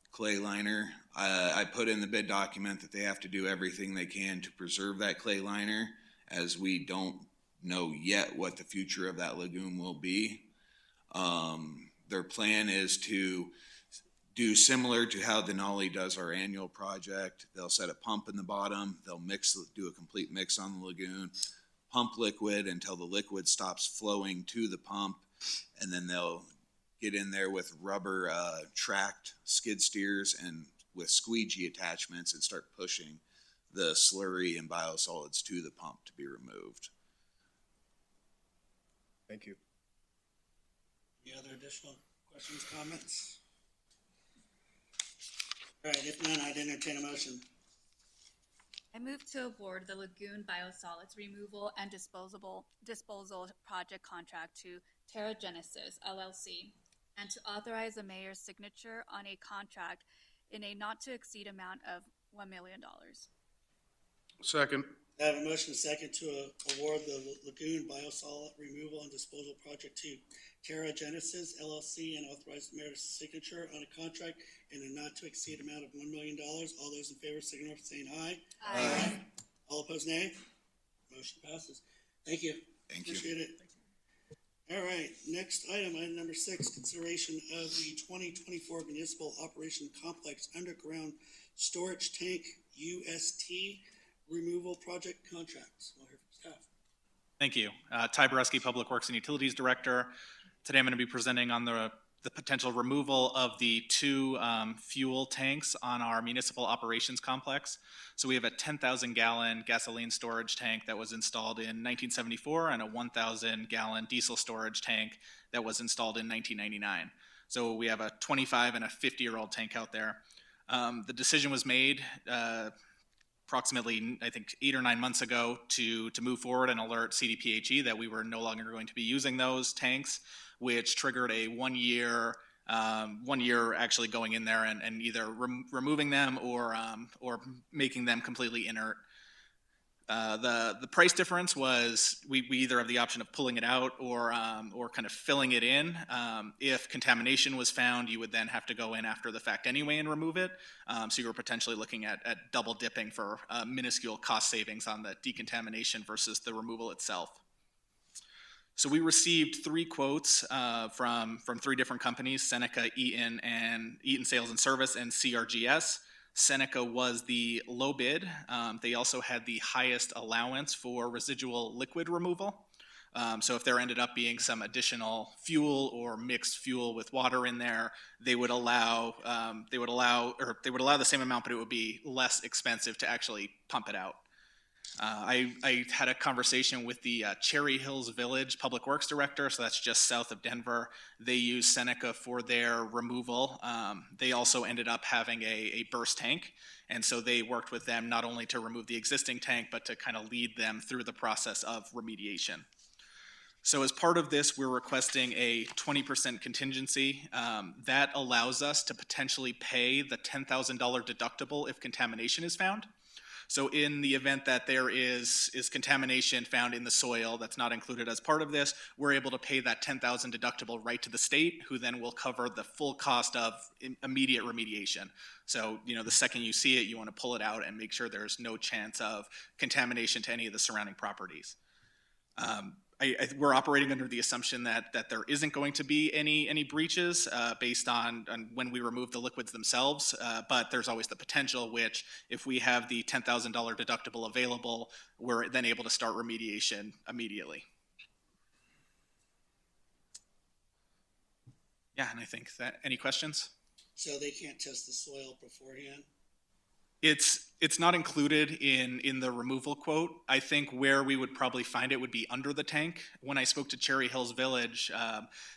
clay liner. I put in the bid document that they have to do everything they can to preserve that clay liner, as we don't know yet what the future of that lagoon will be. Their plan is to do similar to how Denali does our annual project. They'll set a pump in the bottom, they'll do a complete mix on the lagoon, pump liquid until the liquid stops flowing to the pump, and then they'll get in there with rubber tracked skid steers and with squeegee attachments and start pushing the slurry and biosolids to the pump to be removed. Thank you. Any other additional questions, comments? All right, if none, I'd entertain a motion. I move to award the Lagoon Biosolids Removal and Disposal Project Contract to Terra Genesis LLC and to authorize the mayor's signature on a contract in a not-to-exceed amount of $1 million. Second. I have a motion second to award the Lagoon Biosolid Removal and Disposal Project to Terra Genesis LLC and authorize the mayor's signature on a contract in a not-to-exceed amount of $1 million. All those in favor signify by saying aye. Aye. All opposed, nay. Motion passes. Thank you. Thank you. Appreciate it. All right, next item number 6, consideration of the 2024 Municipal Operation Complex Underground Storage Tank UST Removal Project Contracts. We'll hear from staff. Thank you. Ty Bareski, Public Works and Utilities Director. Today I'm going to be presenting on the potential removal of the 2 fuel tanks on our municipal operations complex. So we have a 10,000 gallon gasoline storage tank that was installed in 1974 and a 1,000 gallon diesel storage tank that was installed in 1999. So we have a 25 and a 50-year-old tank out there. The decision was made approximately, I think, 8 or 9 months ago to move forward and alert CDPHE that we were no longer going to be using those tanks, which triggered a 1 year actually going in there and either removing them or making them completely inert. The price difference was we either have the option of pulling it out or kind of filling it in. If contamination was found, you would then have to go in after the fact anyway and remove it. So you were potentially looking at double dipping for minuscule cost savings on the decontamination versus the removal itself. So we received 3 quotes from 3 different companies: Seneca, Eaton Sales and Service, and CRGS. Seneca was the low bid. They also had the highest allowance for residual liquid removal. So if there ended up being some additional fuel or mixed fuel with water in there, they would allow the same amount, but it would be less expensive to actually pump it out. I had a conversation with the Cherry Hills Village Public Works Director, so that's just south of Denver. They use Seneca for their removal. They also ended up having a burst tank, and so they worked with them not only to remove the existing tank, but to kind of lead them through the process of remediation. So as part of this, we're requesting a 20% contingency. That allows us to potentially pay the $10,000 deductible if contamination is found. So in the event that there is contamination found in the soil that's not included as part of this, we're able to pay that $10,000 deductible right to the state, who then will cover the full cost of immediate remediation. So, the second you see it, you want to pull it out and make sure there's no chance of contamination to any of the surrounding properties. We're operating under the assumption that there isn't going to be any breaches based on when we remove the liquids themselves, but there's always the potential, which if we have the $10,000 deductible available, we're then able to start remediation immediately. Yeah, and I think that, any questions? So they can't test the soil beforehand? It's not included in the removal quote. I think where we would probably find it would be under the tank. When I spoke to Cherry Hills Village,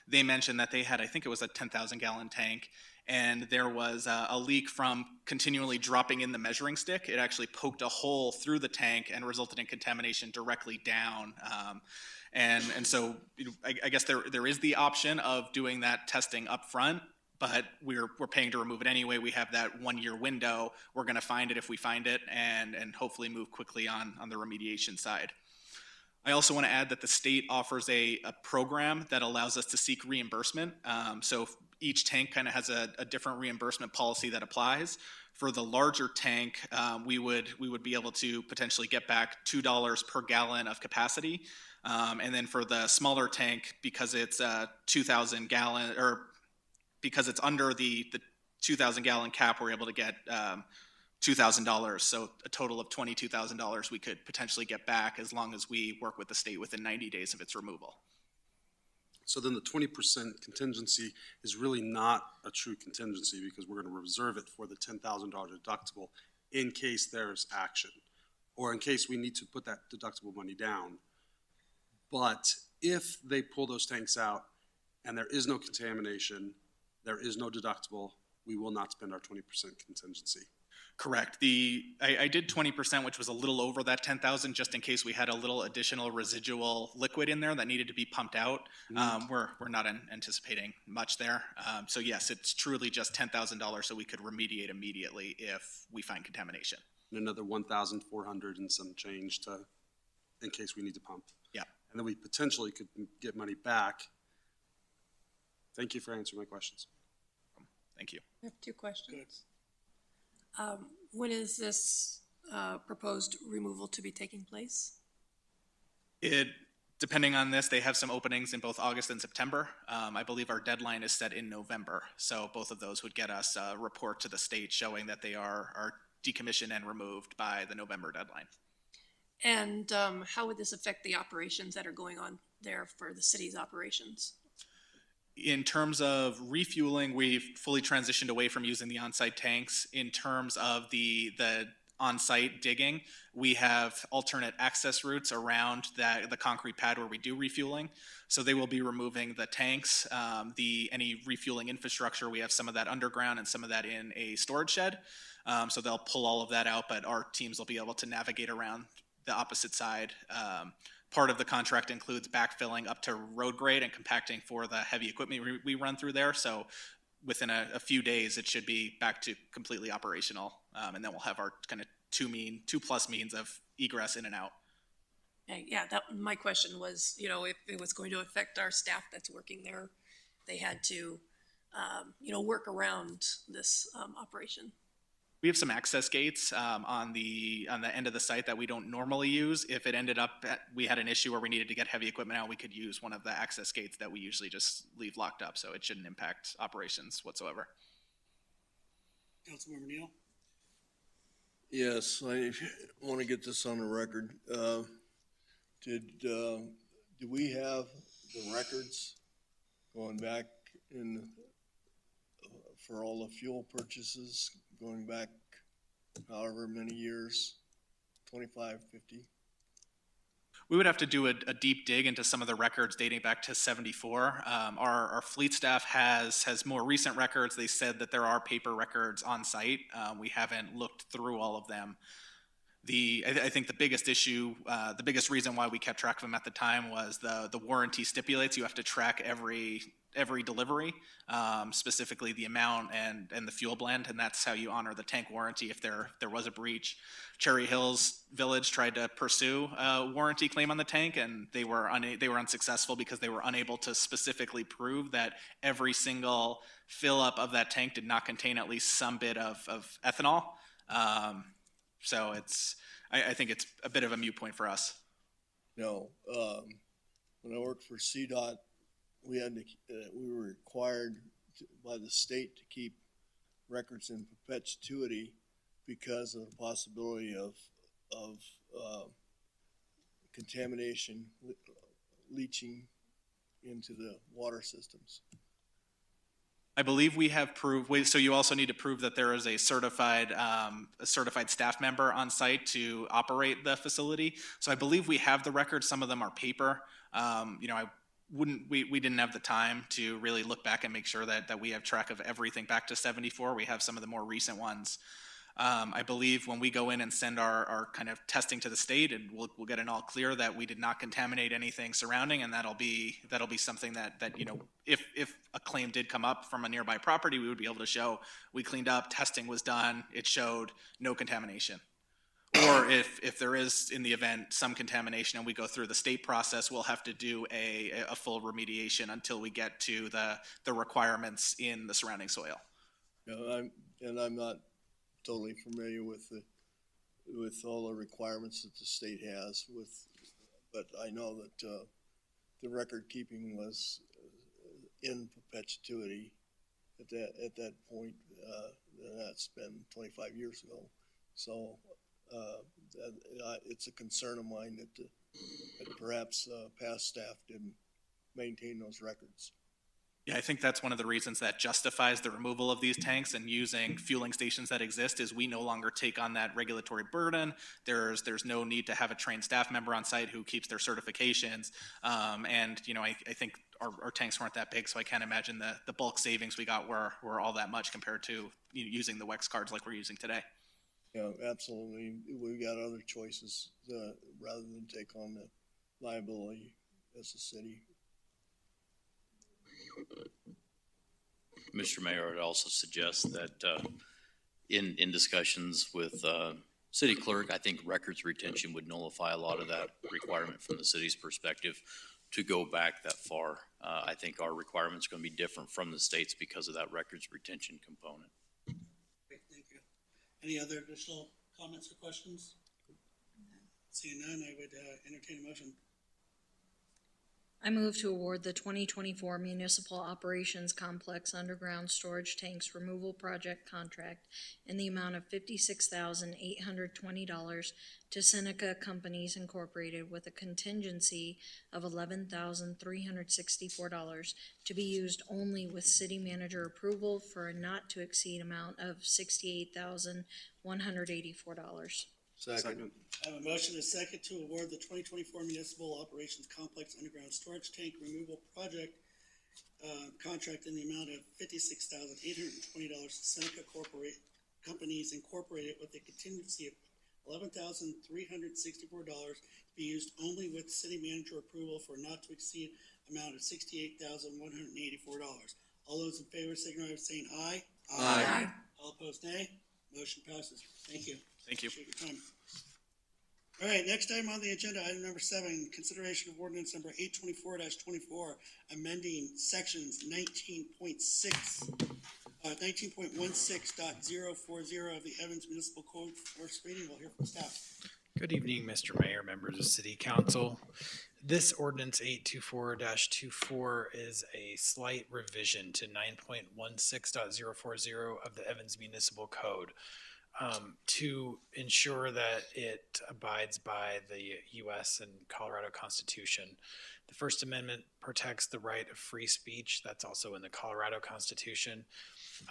they mentioned that they had, I think it was a 10,000 gallon tank, and there was a leak from continually dropping in the measuring stick. It actually poked a hole through the tank and resulted in contamination directly down. And so I guess there is the option of doing that testing up front, but we're paying to remove it anyway. We have that 1 year window. We're going to find it if we find it, and hopefully move quickly on the remediation side. I also want to add that the state offers a program that allows us to seek reimbursement. So each tank kind of has a different reimbursement policy that applies. For the larger tank, we would be able to potentially get back $2 per gallon of capacity. And then for the smaller tank, because it's 2,000 gallon, or because it's under the 2,000 gallon cap, we're able to get $2,000. So a total of $22,000 we could potentially get back as long as we work with the state within 90 days of its removal. So then the 20% contingency is really not a true contingency because we're going to reserve it for the $10,000 deductible in case there's action or in case we need to put that deductible money down. But if they pull those tanks out and there is no contamination, there is no deductible, we will not spend our 20% contingency. Correct. I did 20%, which was a little over that 10,000, just in case we had a little additional residual liquid in there that needed to be pumped out. We're not anticipating much there. So yes, it's truly just $10,000, so we could remediate immediately if we find contamination. And another 1,400 and some change in case we need to pump. Yeah. And then we potentially could get money back. Thank you for answering my questions. Thank you. I have two questions. When is this proposed removal to be taking place? Depending on this, they have some openings in both August and September. I believe our deadline is set in November. So both of those would get us a report to the state showing that they are decommissioned and removed by the November deadline. And how would this affect the operations that are going on there for the city's operations? In terms of refueling, we've fully transitioned away from using the on-site tanks. In terms of the on-site digging, we have alternate access routes around the concrete pad where we do refueling. So they will be removing the tanks, any refueling infrastructure. We have some of that underground and some of that in a storage shed. So they'll pull all of that out, but our teams will be able to navigate around the opposite side. Part of the contract includes backfilling up to road grade and compacting for the heavy equipment we run through there. So within a few days, it should be back to completely operational. And then we'll have our kind of two plus means of egress in and out. Yeah, my question was, if it was going to affect our staff that's working there, they had to, work around this operation. We have some access gates on the end of the site that we don't normally use. If it ended up we had an issue where we needed to get heavy equipment out, we could use one of the access gates that we usually just leave locked up, so it shouldn't impact operations whatsoever. Councilmember Neal? Yes, I want to get this on the record. Do we have the records going back for all the fuel purchases going back however many years, 25, 50? We would have to do a deep dig into some of the records dating back to '74. Our fleet staff has more recent records. They said that there are paper records on site. We haven't looked through all of them. I think the biggest issue, the biggest reason why we kept track of them at the time was the warranty stipulates you have to track every delivery, specifically the amount and the fuel blend, and that's how you honor the tank warranty if there was a breach. Cherry Hills Village tried to pursue a warranty claim on the tank, and they were unsuccessful because they were unable to specifically prove that every single fill up of that tank did not contain at least some bit of ethanol. So I think it's a bit of a moot point for us. No, when I worked for CDOT, we were required by the state to keep records in perpetuity because of the possibility of contamination leaching into the water systems. I believe we have proved, so you also need to prove that there is a certified staff member on site to operate the facility. So I believe we have the records. Some of them are paper. We didn't have the time to really look back and make sure that we have track of everything back to '74. We have some of the more recent ones. I believe when we go in and send our kind of testing to the state, and we'll get an all clear that we did not contaminate anything surrounding, and that'll be something that if a claim did come up from a nearby property, we would be able to show we cleaned up, testing was done, it showed no contamination. Or if there is, in the event, some contamination and we go through the state process, we'll have to do a full remediation until we get to the requirements in the surrounding soil. Yeah, I'm not totally familiar with all the requirements that the state has but I know that the record keeping was in perpetuity at that point. That's been 25 years ago. So it's a concern of mine that perhaps past staff didn't maintain those records. Yeah, I think that's one of the reasons that justifies the removal of these tanks and using fueling stations that exist is we no longer take on that regulatory burden. There's no need to have a trained staff member on site who keeps their certifications. And, you know, I think our tanks weren't that big, so I can't imagine the bulk savings we got were all that much compared to using the WEX cards like we're using today. Yeah, absolutely. We've got other choices, rather than take on the liability as a city. Mr. Mayor, I'd also suggest that in discussions with city clerk, I think records retention would nullify a lot of that requirement from the city's perspective to go back that far. I think our requirement's going to be different from the state's because of that records retention component. Great, thank you. Any other additional comments or questions? Seeing none, I would entertain a motion. I move to award the 2024 Municipal Operations Complex Underground Storage Tanks Removal Project contract in the amount of $56,820 to Seneca Companies Incorporated with a contingency of $11,364 to be used only with city manager approval for a not-to-exceed amount of $68,184. Second. I have a motion and a second to award the 2024 Municipal Operations Complex Underground Storage Tank Removal Project contract in the amount of $56,820 to Seneca Companies Incorporated with a contingency of $11,364 to be used only with city manager approval for not to exceed amount of $68,184. All those in favor signify by saying aye. Aye. All opposed, nay. Motion passes. Thank you. Thank you. Appreciate your time. All right, next item on the agenda, item number 7, consideration of ordinance number 824-24, amending sections 19.16.040 of the Evans Municipal Code. First reading, we'll hear from staff. Good evening, Mr. Mayor, members of City Council. This ordinance 824-24 is a slight revision to 9.16.040 of the Evans Municipal Code. To ensure that it abides by the U.S. and Colorado Constitution. The First Amendment protects the right of free speech. That's also in the Colorado Constitution.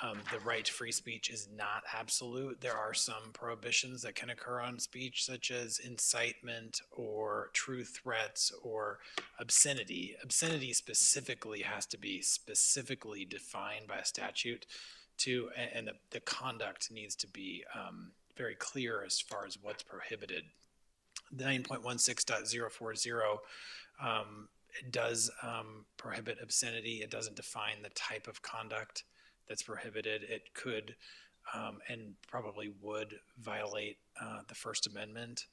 The right to free speech is not absolute. There are some prohibitions that can occur on speech, such as incitement or true threats or obscenity. Obscenity specifically has to be specifically defined by a statute. And the conduct needs to be very clear as far as what's prohibited. 9.16.040 does prohibit obscenity. It doesn't define the type of conduct that's prohibited. It could and probably would violate the First Amendment.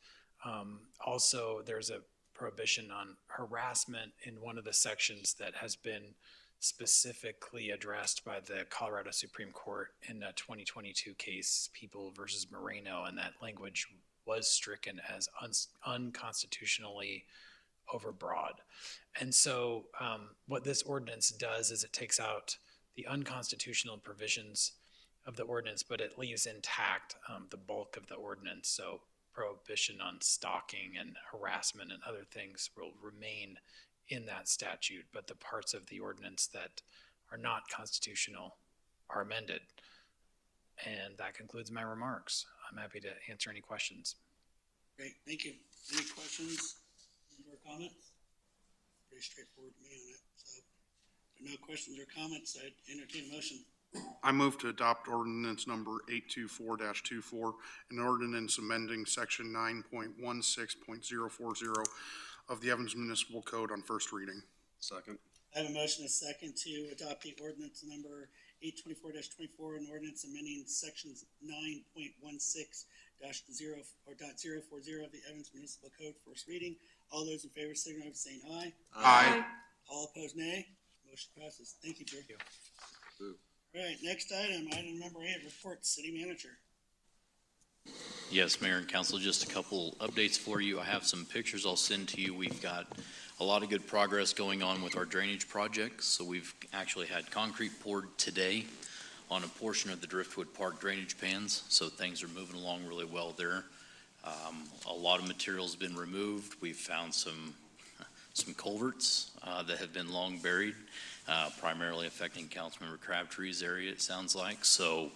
Also, there's a prohibition on harassment in one of the sections that has been specifically addressed by the Colorado Supreme Court in a 2022 case, People versus Moreno, and that language was stricken as unconstitutionally overbroad. And so what this ordinance does is it takes out the unconstitutional provisions of the ordinance, but it leaves intact the bulk of the ordinance. So prohibition on stalking and harassment and other things will remain in that statute, but the parts of the ordinance that are not constitutional are amended. And that concludes my remarks. I'm happy to answer any questions. Great, thank you. Any questions or comments? Pretty straightforward to me on it. So if there are no questions or comments, I'd entertain a motion. I move to adopt ordinance number 824-24, an ordinance amending section 9.16.040 of the Evans Municipal Code on first reading. Second. I have a motion, a second, to adopt the ordinance number 824-24, an ordinance amending sections 9.16.040 of the Evans Municipal Code, first reading. All those in favor signify by saying aye. Aye. All opposed, nay. Motion passes. Thank you, Drew. Thank All right, next item, item number 8, report city manager. Yes, Mayor and Council, just a couple updates for you. I have some pictures I'll send to you. We've got a lot of good progress going on with our drainage projects. So we've actually had concrete poured today on a portion of the Driftwood Park drainage pans. So things are moving along really well there. A lot of material's been removed. We've found some some culverts that have been long buried, primarily affecting Councilmember Crabtree's area, it sounds like. So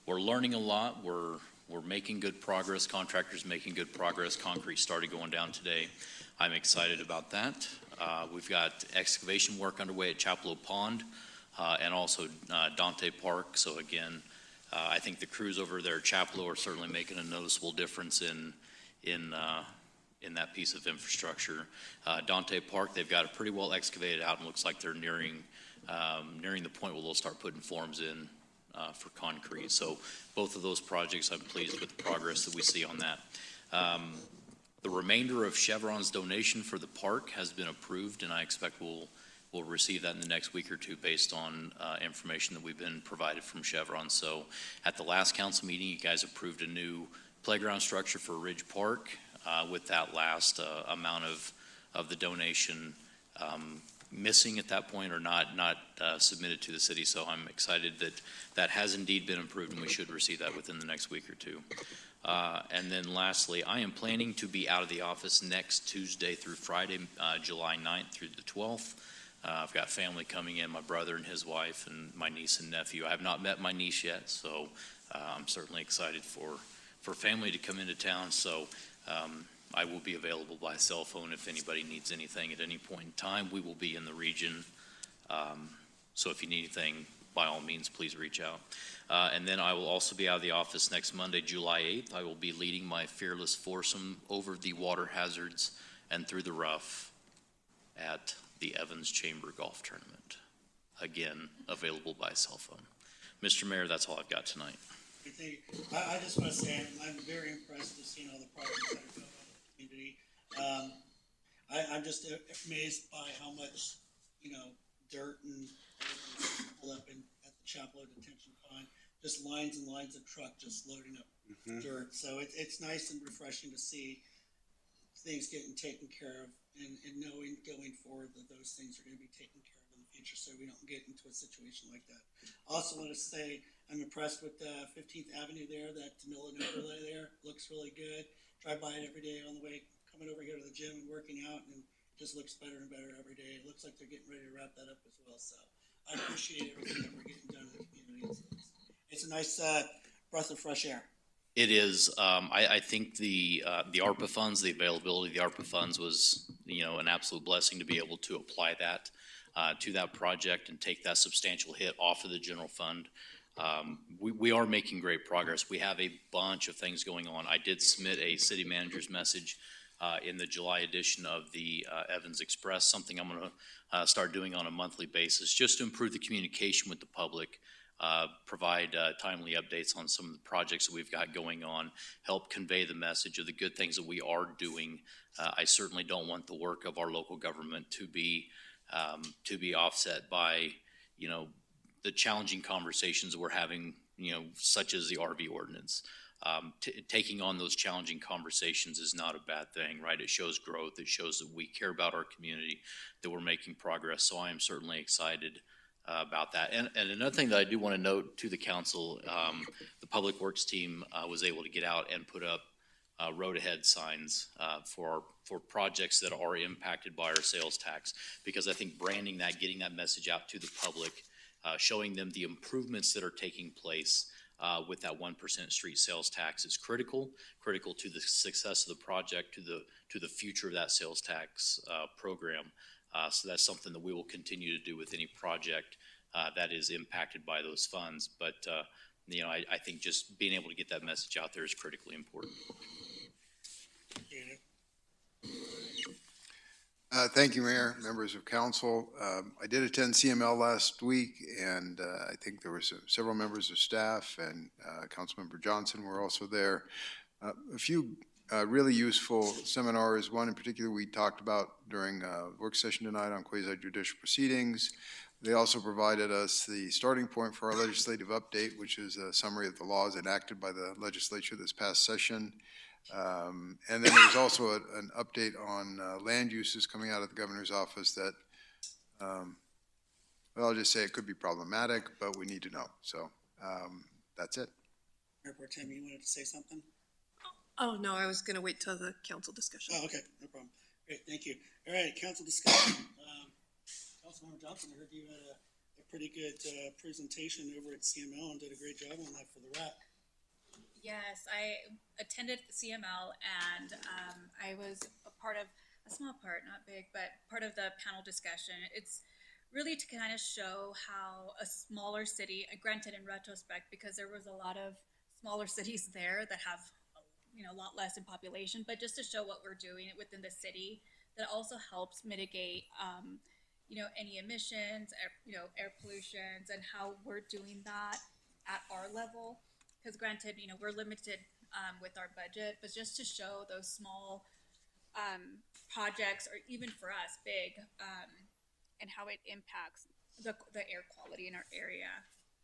we're learning a lot. We're making good progress. Contractors making good progress. Concrete started going down today. I'm excited about that. We've got excavation work underway at Chapel Pond and also Dante Park. So again, I think the crews over there at Chapel are certainly making a noticeable difference in that piece of infrastructure. Dante Park, they've got it pretty well excavated out and looks like they're nearing the point where they'll start putting forms in for concrete. So both of those projects, I'm pleased with the progress that we see on that. The remainder of Chevron's donation for the park has been approved, and I expect we'll receive that in the next week or two based on information that we've been provided from Chevron. So at the last council meeting, you guys approved a new playground structure for Ridge Park with that last amount of the donation missing at that point or not submitted to the city. So I'm excited that has indeed been approved, and we should receive that within the next week or two. And then lastly, I am planning to be out of the office next Tuesday through Friday, July 9th through the 12th. I've got family coming in, my brother and his wife and my niece and nephew. I have not met my niece yet, so I'm certainly excited for family to come into town. So I will be available by cell phone if anybody needs anything at any point in time. We will be in the region. So if you need anything, by all means, please reach out. And then I will also be out of the office next Monday, July 8th. I will be leading my Fearless Foursome over the water hazards and through the rough at the Evans Chamber Golf Tournament. Again, available by cell phone. Mr. Mayor, that's all I've got tonight. Thank you. I just want to say I'm very impressed with seeing all the projects that are going on in the community. I'm just amazed by how much, dirt and pulled up at the Chapel Detention Pond. Just lines and lines of truck just loading up dirt. So it's nice and refreshing to see things getting taken care of and knowing going forward that those things are going to be taken care of in the future so we don't get into a situation like that. I also want to say I'm impressed with 15th Avenue there, that mill and overlay there. Looks really good. Drive by it every day on the way coming over here to the gym and working out, and it just looks better and better every day. It looks like they're getting ready to wrap that up as well. So I appreciate everything that we're getting done in the community. It's a nice breath of fresh air. It is. I think the ARPA funds, the availability of the ARPA funds was, an absolute blessing to be able to apply that to that project and take that substantial hit off of the general fund. We are making great progress. We have a bunch of things going on. I did submit a city manager's message in the July edition of the Evans Express, something I'm going to start doing on a monthly basis just to improve the communication with the public. Provide timely updates on some of the projects that we've got going on, help convey the message of the good things that we are doing. I certainly don't want the work of our local government to be offset by, the challenging conversations we're having, such as the RV ordinance. Taking on those challenging conversations is not a bad thing, right? It shows growth. It shows that we care about our community, that we're making progress. So I am certainly excited about that. And another thing that I do want to note to the council, the Public Works team was able to get out and put up road ahead signs for projects that are impacted by our sales tax, because I think branding that, getting that message out to the public, showing them the improvements that are taking place with that 1% street sales tax is critical to the success of the project, to the future of that sales tax program. So that's something that we will continue to do with any project that is impacted by those funds. But, I think just being able to get that message out there is critically important. Thank you, Mayor, members of council. I did attend CML last week, and I think there were several members of staff, and Councilmember Johnson were also there. A few really useful seminars. One in particular we talked about during a work session tonight on quasi-judicial proceedings. They also provided us the starting point for our legislative update, which is a summary of the laws enacted by the legislature this past session. And then there was also an update on land uses coming out of the governor's office that, I'll just say it could be problematic, but we need to know. So that's it. Mayor Pro Tem, you wanted to say something? Oh, no, I was going to wait till the council discussion. Oh, okay, no problem. Great, thank you. All right, council discussion. Councilmember Johnson, I heard you had a pretty good presentation over at CML and did a great job on that for the RAC. Yes, I attended CML and I was a part of a small part, not big, but part of the panel discussion. It's really to kind of show how a smaller city, granted in retrospect, because there was a lot of smaller cities there that have, a lot less in population, but just to show what we're doing within the city that also helps mitigate, any emissions, air pollutions, and how we're doing that at our level. Because granted, we're limited with our budget, but just to show those small projects, or even for us, big, and how it impacts the air quality in our area.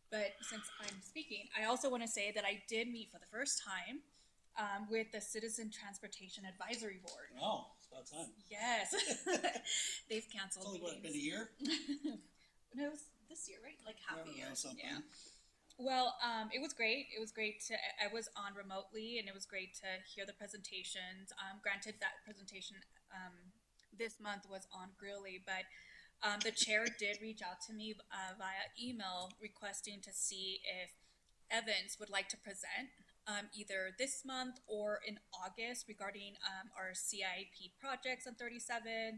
But since I'm speaking, I also want to say that I did meet for the first time with the Citizen Transportation Advisory Board. Oh, it's about time. Yes. They've canceled It's only, what, been a meetings. year? No, it was this year, right? Like half a year. Something. Yeah. Well, it was great. It was great I was on remotely, and it was great to hear the presentations. Granted, that presentation this month was on Greeley, but the chair did reach out to me via email requesting to see if Evans would like to present either this month or in August regarding our CIP projects on 37th,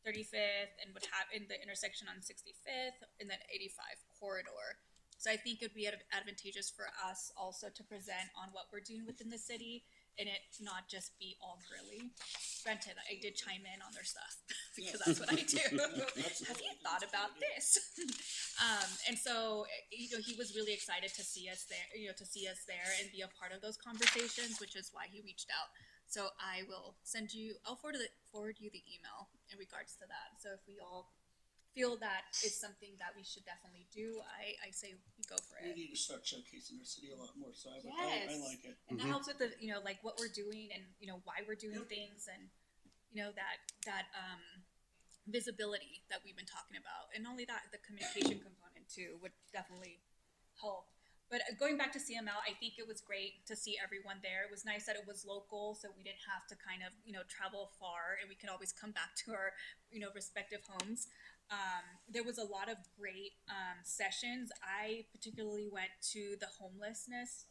35th, and would have in the intersection on 65th and then 85 corridor. So I think it would be advantageous for us also to present on what we're doing within the city and it not just be all Greeley. Granted, I did chime in on their stuff because that's what I do. Have you thought about this? And so, he was really excited to see us there, and be a part of those conversations, which is why he reached out. So I'll forward you the email in regards to that. So if we all feel that is something that we should definitely do, I say we go for We it. need to start showcasing our city a lot more, so I Yes. like it. And that helps with the, like what we're doing and, why we're doing things and, that visibility that we've been talking about. And not only that, the communication component too would definitely help. But going back to CML, I think it was great to see everyone there. It was nice that it was local, so we didn't have to kind of, travel far, and we could always come back to our, respective homes. There was a lot of great sessions. I particularly went to the homelessness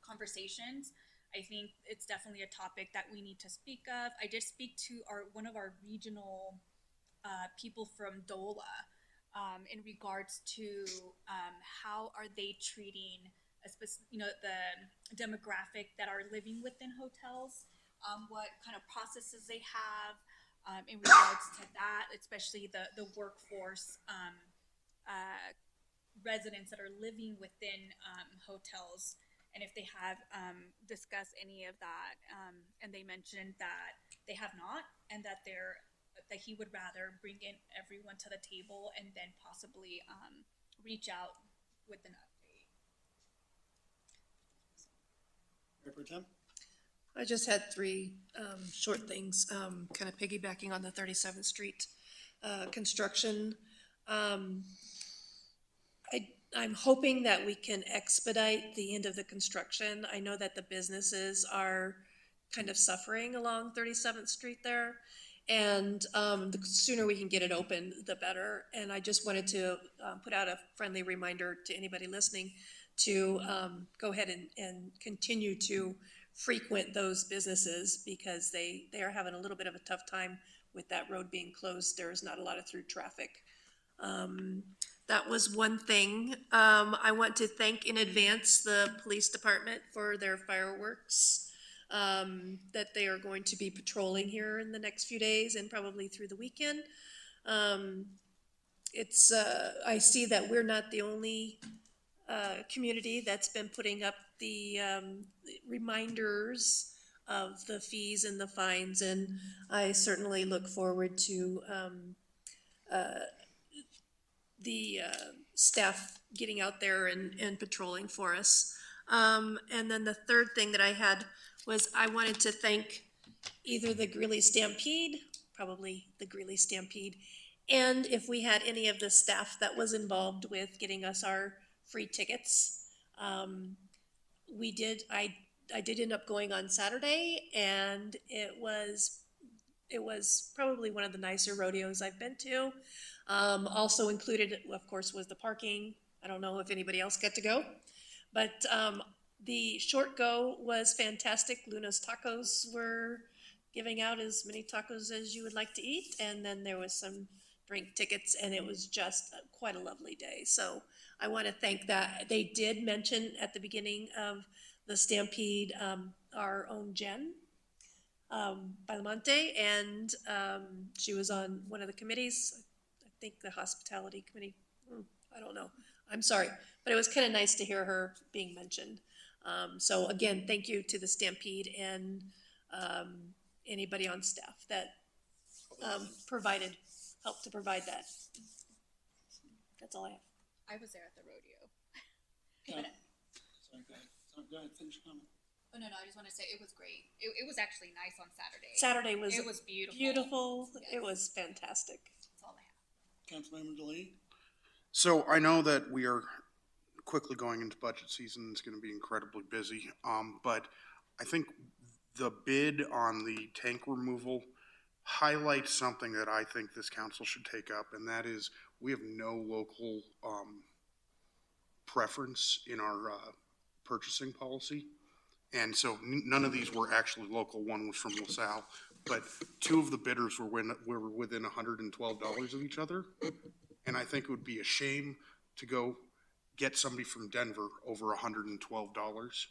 conversations. I think it's definitely a topic that we need to speak of. I did speak to one of our regional people from DOLA in regards to how are they treating the demographic that are living within hotels, what kind of processes they have in regards to that, especially the workforce residents that are living within hotels, and if they have discussed any of that. And they mentioned that they have not, and that he would rather bring in everyone to the table and then possibly reach out with an update. Mayor Pro Tem? I just had three short things, kind of piggybacking on the 37th Street construction. I'm hoping that we can expedite the end of the construction. I know that the businesses are kind of suffering along 37th Street there. And the sooner we can get it open, the better. And I just wanted to put out a friendly reminder to anybody listening to go ahead and continue to frequent those businesses, because they are having a little bit of a tough time with that road being closed. There's not a lot of through traffic. That was one thing. I want to thank in advance the police department for their fireworks that they are going to be patrolling here in the next few days and probably through the weekend. I see that we're not the only community that's been putting up the reminders of the fees and the fines, and I certainly look forward to the staff getting out there and patrolling for us. And then the third thing that I had was I wanted to thank either the Greeley Stampede, probably the Greeley Stampede, and if we had any of the staff that was involved with getting us our free tickets. I did end up going on Saturday, and it was it was probably one of the nicer rodeos I've been to. Also included, of course, was the parking. I don't know if anybody else got to go, but the short go was fantastic. Luna's Tacos were giving out as many tacos as you would like to eat, and then there was some drink tickets, and it was just quite a lovely day. So I want to thank that. They did mention at the beginning of the Stampede our own Jen Belamonte, and she was on one of the committees. I think the hospitality committee. I don't know. I'm sorry, but it was kind of nice to hear her being mentioned. So again, thank you to the Stampede and anybody on staff that helped to provide that. That's all I have. I was there at the rodeo. Okay. Sorry, go ahead. Go ahead, finish your comment. Oh, no, I just want to say it was great. It was actually nice on Saturday. Saturday was It was beautiful. beautiful. Yes. It was fantastic. That's all I have. Councilmember Delaney? So I know that we are quickly going into budget season. It's going to be incredibly busy. But I think the bid on the tank removal highlights something that I think this council should take up, and that is we have no local preference in our purchasing policy. And so none of these were actually local. One was from LaSalle, but two of the bidders were within $112 of each other. And I think it would be a shame to go get somebody from Denver over $112.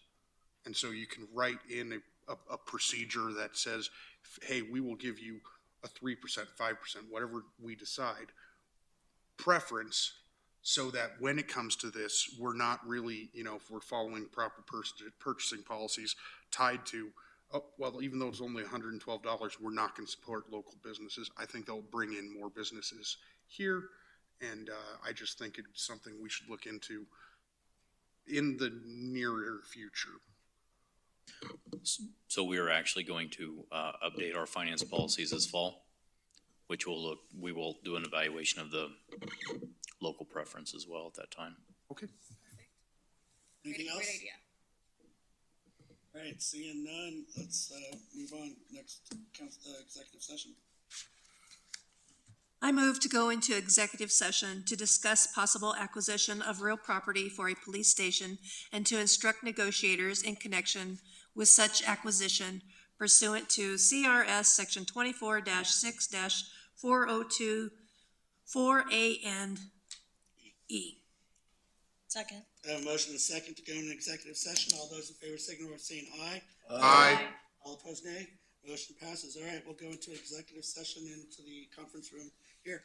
And so you can write in a procedure that says, hey, we will give you a 3%, 5%, whatever we decide, preference, so that when it comes to this, we're not really, if we're following proper purchasing policies tied to, oh, well, even though it's only $112, we're not going to support local businesses. I think they'll bring in more businesses here, and I just think it's something we should look into in the nearer future. So we are actually going to update our finance policies this fall, which we will do an evaluation of the local preference as well at that time. Okay. Anything else? Great idea. All right, seeing none, let's move on. Next executive session. I move to go into executive session to discuss possible acquisition of real property for a police station and to instruct negotiators in connection with such acquisition pursuant to CRS Section 24-6-402 4A and E. Second. I have a motion and a second to go into executive session. All those in favor signify by saying aye. Aye. All opposed, nay. Motion passes. All right, we'll go into executive session into the conference room here.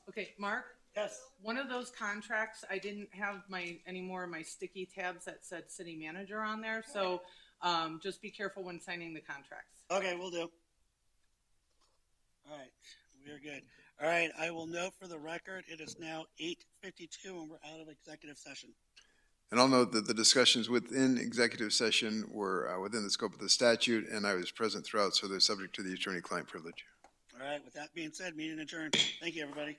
Okay, Mark, Yes. one of those contracts, I didn't have any more of my sticky tabs that said city manager on there, so, just be careful when signing the contracts. Okay, we will do. All right, we are good. All right, I will note for the record, it is now 8:52 and we're out of executive session. And I'll note that the discussions within executive session were within the scope of the statute, and I was present throughout, so they're subject to the attorney-client privilege. All right, with that being said, meeting adjourned. Thank you, everybody.